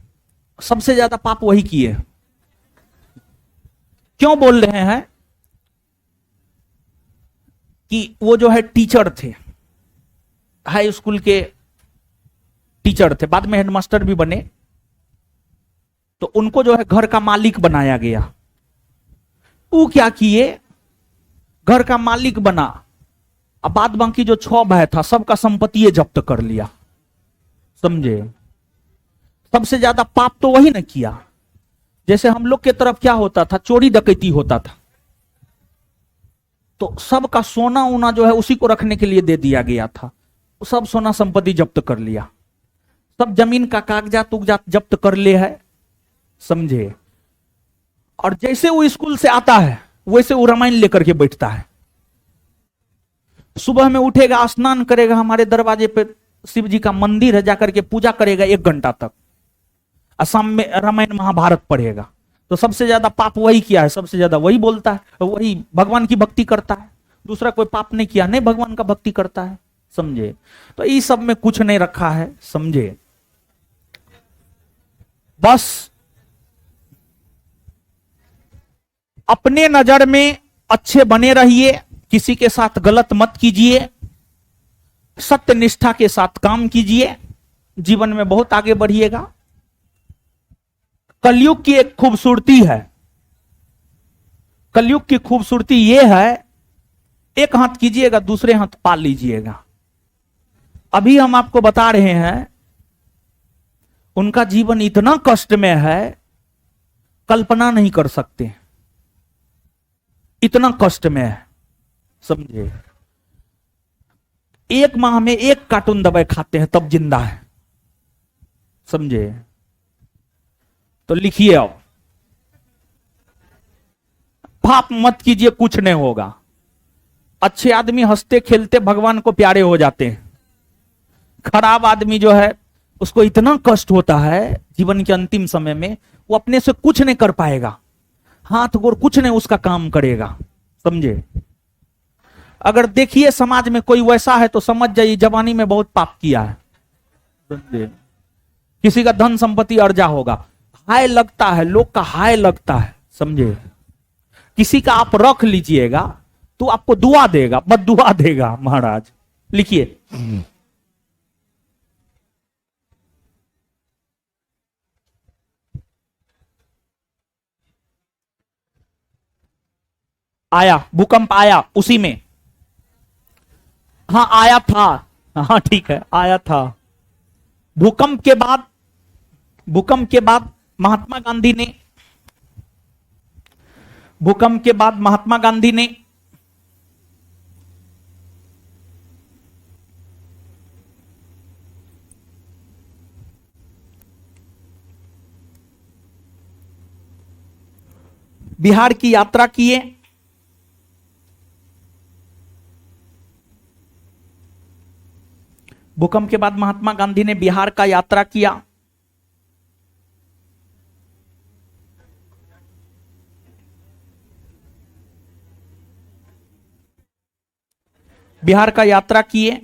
सबसे ज्यादा पाप वही किए। क्यों बोल रहे हैं? कि वो जो है टीचर थे, हाई स्कूल के टीचर थे, बाद में हेडमास्टर भी बने। तो उनको जो है घर का मालिक बनाया गया। वो क्या किए, घर का मालिक बना, अब बाद बाकी जो 6 भाई था सबका संपत्ति जब्त कर लिया। समझे, सबसे ज्यादा पाप तो वही ना किया। जैसे हम लोग के तरफ क्या होता था, चोरी डकैती होता था, तो सबका सोना उना जो है उसी को रखने के लिए दे दिया गया था। सब सोना संपत्ति जब्त कर लिया, सब जमीन का कागजात उगजात जब्त कर ले है। समझे, और जैसे वो स्कूल से आता है वैसे वो रामायण लेकर के बैठता है। सुबह में उठेगा, स्नान करेगा, हमारे दरवाजे पे शिव जी का मंदिर है, जाकर के पूजा करेगा 1 घंटा तक, असम में रामायण महाभारत पढ़ेगा। तो सबसे ज्यादा पाप वही किया है, सबसे ज्यादा वही बोलता है, वही भगवान की भक्ति करता है। दूसरा कोई पाप नहीं किया, नहीं भगवान का भक्ति करता है। समझे, तो इस सब में कुछ नहीं रखा है। समझे, बस अपने नजर में अच्छे बने रहिए, किसी के साथ गलत मत कीजिए, सत्य निष्ठा के साथ काम कीजिए, जीवन में बहुत आगे बढ़िएगा। कलयुग की एक खूबसूरती है, कलयुग की खूबसूरती यह है, एक हाथ कीजिएगा दूसरे हाथ पा लीजिएगा। अभी हम आपको बता रहे हैं, उनका जीवन इतना कष्ट में है, कल्पना नहीं कर सकते, इतना कष्ट में है। समझे, 1 माह में 1 कार्टून दवाई खाते हैं तब जिंदा है। समझे, तो लिखिए, अब पाप मत कीजिए, कुछ नहीं होगा। अच्छे आदमी हंसते खेलते भगवान को प्यारे हो जाते हैं। खराब आदमी जो है उसको इतना कष्ट होता है जीवन के अंतिम समय में, वो अपने से कुछ नहीं कर पाएगा, हाथ गोर कुछ नहीं उसका काम करेगा। समझे, अगर देखिए समाज में कोई वैसा है तो समझ जाइए जवानी में बहुत पाप किया है। समझे, किसी का धन संपत्ति अर्जा होगा, हाय लगता है, लोग का हाय लगता है। समझे, किसी का आप रख लीजिएगा तो आपको दुआ देगा, बद दुआ देगा महाराज। लिखिए, आया भूकंप, आया उसी में, हाँ आया था, हाँ ठीक है आया था। भूकंप के बाद, भूकंप के बाद महात्मा गांधी ने, भूकंप के बाद महात्मा गांधी ने बिहार की यात्रा किए। भूकंप के बाद महात्मा गांधी ने बिहार का यात्रा किया। बिहार का यात्रा किए,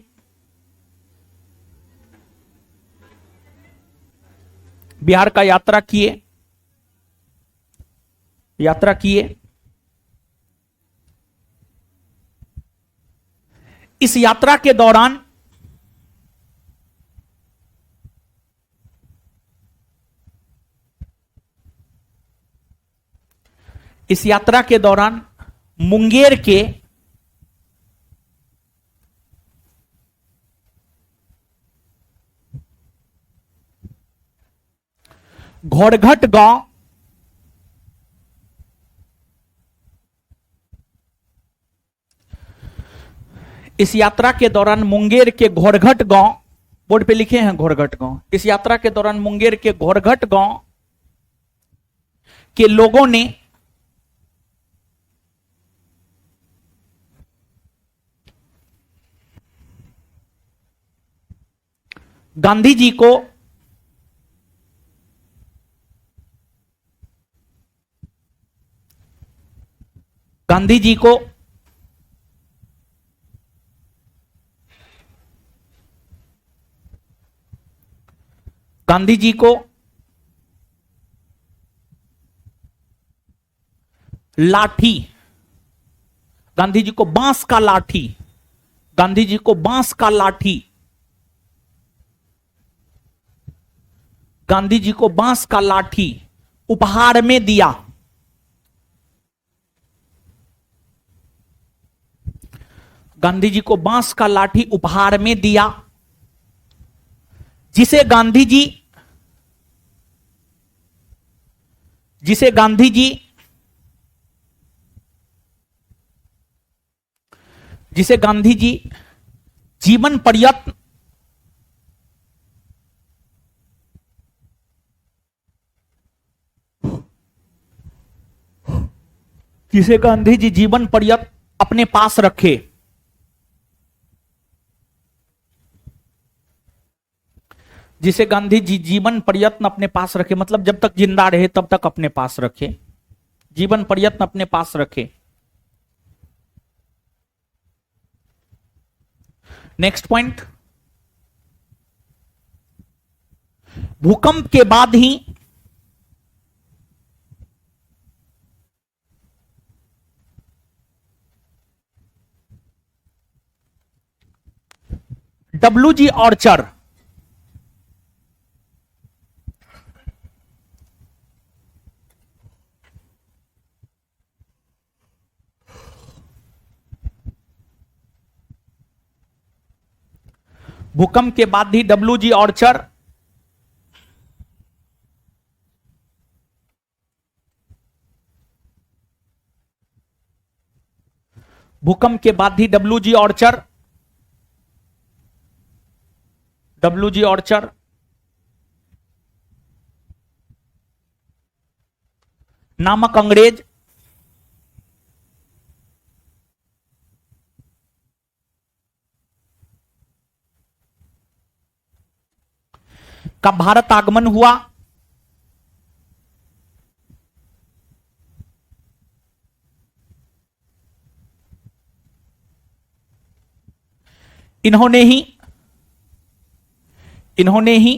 बिहार का यात्रा किए, यात्रा किए। इस यात्रा के दौरान इस यात्रा के दौरान मुंगेर के घोड़घट गांव, इस यात्रा के दौरान मुंगेर के घोड़घट गांव, बोर्ड पे लिखे हैं घोड़घट गांव, इस यात्रा के दौरान मुंगेर के घोड़घट गांव के लोगों ने गांधी जी को गांधी जी को गांधी जी को लाठी गांधी जी को बांस का लाठी, गांधी जी को बांस का लाठी, गांधी जी को बांस का लाठी उपहार में दिया। गांधी जी को बांस का लाठी उपहार में दिया, जिसे गांधी जी, जिसे गांधी जी, जिसे गांधी जी जीवन पर्यंत जिसे गांधी जी जीवन पर्यंत अपने पास रखे, जिसे गांधी जी जीवन पर्यंत अपने पास रखे, मतलब जब तक जिंदा रहे तब तक अपने पास रखे, जीवन पर्यंत अपने पास रखे। नेक्स्ट पॉइंट, भूकंप के बाद ही डब्ल्यू.जी. ऑर्चर भूकंप के बाद ही डब्ल्यू.जी. ऑर्चर भूकंप के बाद ही डब्ल्यू.जी. ऑर्चर, डब्ल्यू.जी. ऑर्चर नामक अंग्रेज का भारत आगमन हुआ। इन्होंने ही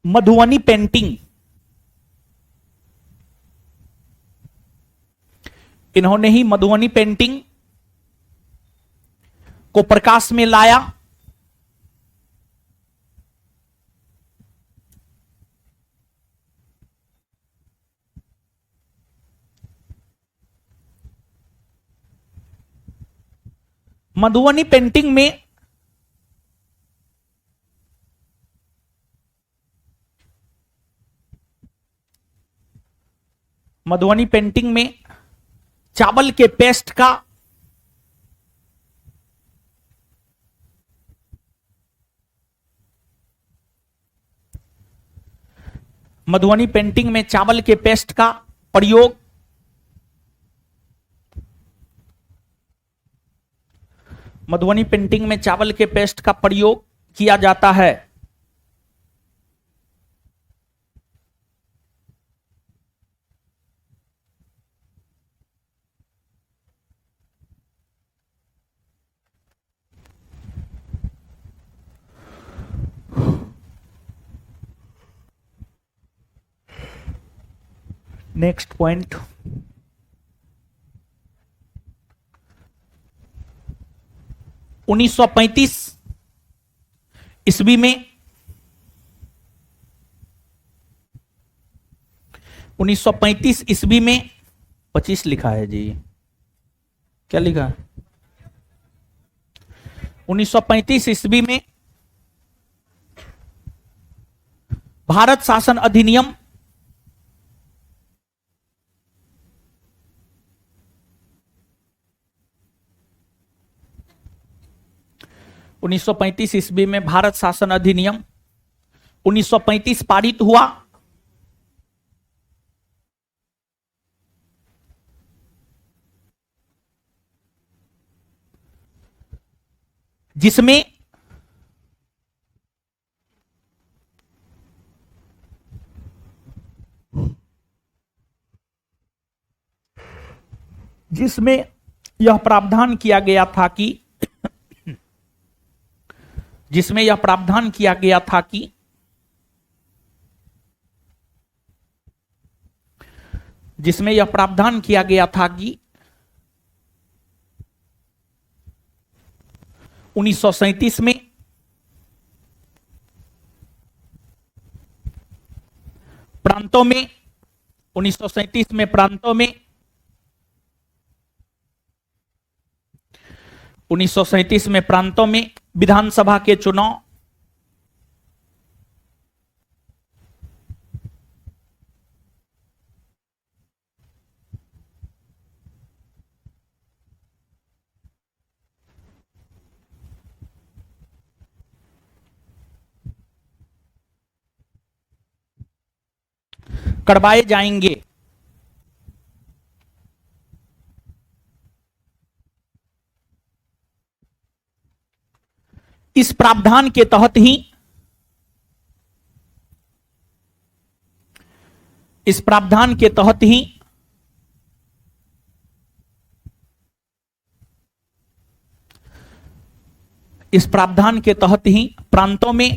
मधुबनी पेंटिंग, इन्होंने ही मधुबनी पेंटिंग को प्रकाश में लाया। मधुबनी पेंटिंग में मधुबनी पेंटिंग में चावल के पेस्ट का मधुबनी पेंटिंग में चावल के पेस्ट का प्रयोग मधुबनी पेंटिंग में चावल के पेस्ट का प्रयोग किया जाता है। नेक्स्ट पॉइंट, उन्नीस सौ 1935 ईस्वी में 25 लिखा है जी, क्या लिखा है? 1935 ईस्वी में भारत शासन अधिनियम 1935 ईस्वी में भारत शासन अधिनियम 1935 पारित हुआ। जिसमें यह प्रावधान किया गया था कि जिसमें यह प्रावधान किया गया था कि जिसमें यह प्रावधान किया गया था कि 1937 में प्रांतों में 1937 में प्रांतों में 1937 में प्रांतों में विधानसभा के चुनाव करवाए जाएंगे। इस प्रावधान के तहत ही इस प्रावधान के तहत ही इस प्रावधान के तहत ही प्रांतों में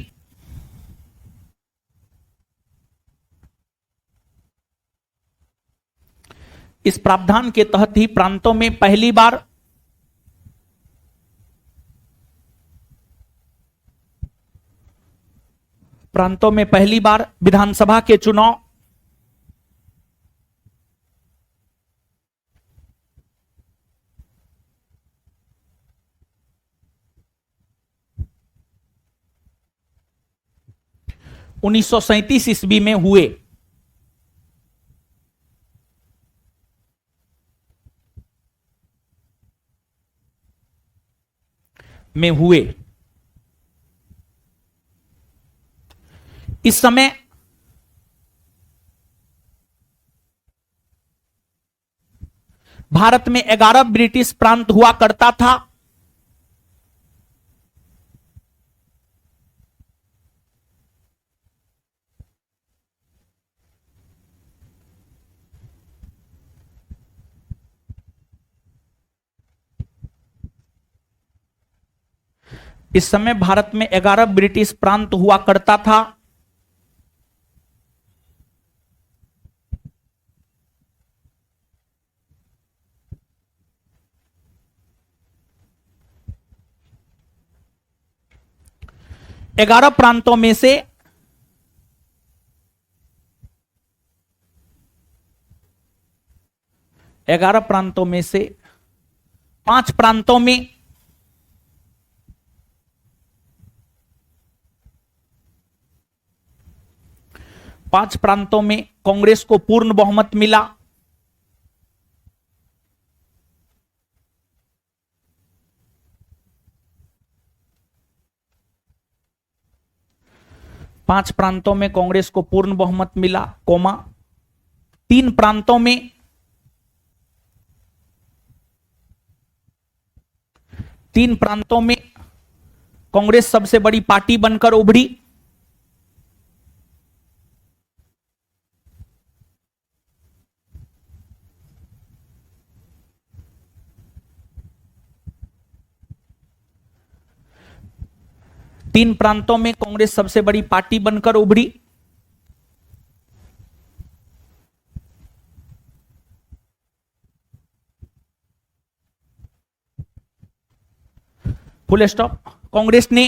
इस प्रावधान के तहत ही प्रांतों में पहली बार विधानसभा के चुनाव उन्नीस सौ 1937 ईस्वी में हुए। इस समय भारत में 11 ब्रिटिश प्रांत हुआ करता था। इस समय भारत में 11 ब्रिटिश प्रांत हुआ करता था। ग्यारह प्रांतों में से 5 प्रांतों में कांग्रेस को पूर्ण बहुमत मिला। पांच प्रांतों में कांग्रेस को पूर्ण बहुमत मिला, कोमा 3 प्रांतों में कांग्रेस सबसे बड़ी पार्टी बनकर उभरी। तीन प्रांतों में कांग्रेस सबसे बड़ी पार्टी बनकर उभरी। Full stop. कांग्रेस ने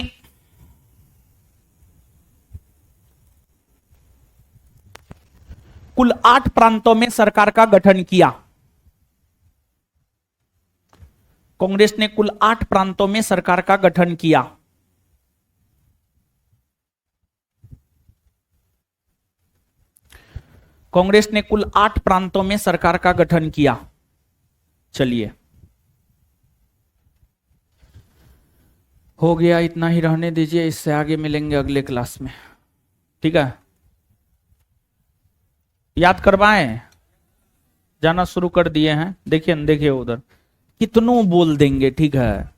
कुल 8 प्रांतों में सरकार का गठन किया। कांग्रेस ने कुल 8 प्रांतों में सरकार का गठन किया। कांग्रेस ने कुल 8 प्रांतों में सरकार का गठन किया। चलिए, हो गया, इतना ही रहने दीजिए, इससे आगे मिलेंगे अगले क्लास में, ठीक है। याद करवाएं, जाना शुरू कर दिए हैं। देखिए उधर कितनों बोल देंगे, ठीक है,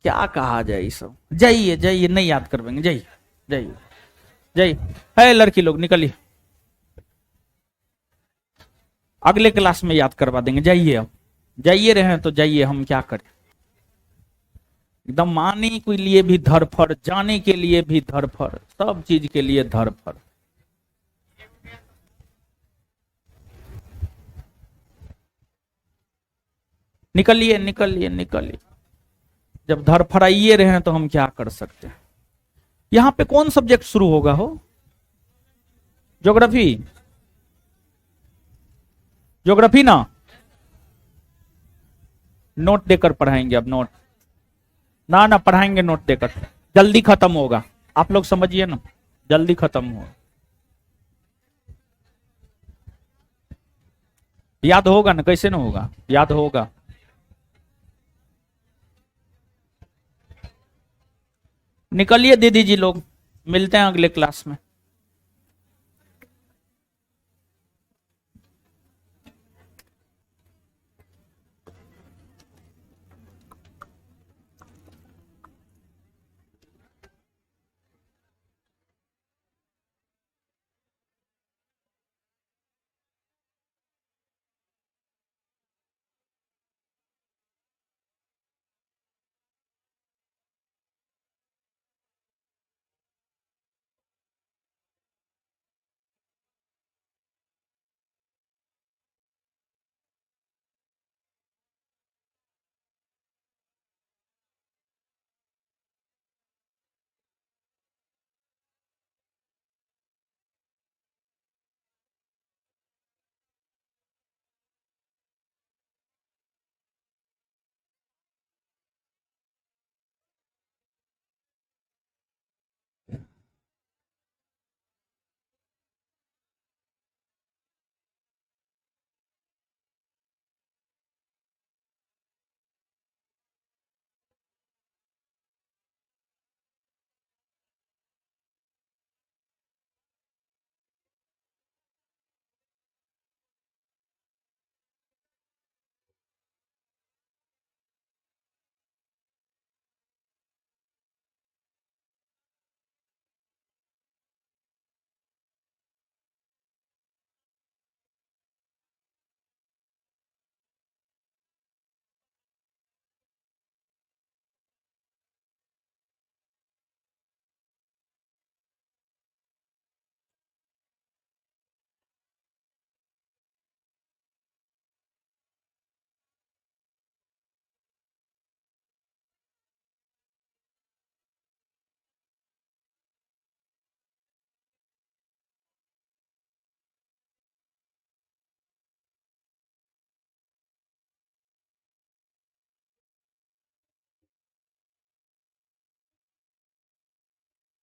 क्या कहा जाए सब। जाइए, नहीं याद करवाएंगे, जाइए है लड़की लोग, निकलिए, अगले क्लास में याद करवा देंगे। जाइए, अब जाइए रहे हैं तो जाइए, हम क्या करें। एकदम माने के लिए भी धरफर, जाने के लिए भी धरफर, सब चीज के लिए धरफर। निकलिए निकलिए निकलिए, जब धरफराइए रहे हैं तो हम क्या कर सकते हैं। यहां पे कौन सब्जेक्ट शुरू होगा हो? ज्योग्राफी, ज्योग्राफी ना, नोट देकर पढ़ाएंगे अब, नोट ना ना पढ़ाएंगे नोट देकर, जल्दी खत्म होगा, आप लोग समझिए ना, जल्दी खत्म होगा। याद होगा ना, कैसे ना होगा, याद होगा। निकलिए दीदी जी लोग, मिलते हैं अगले क्लास में।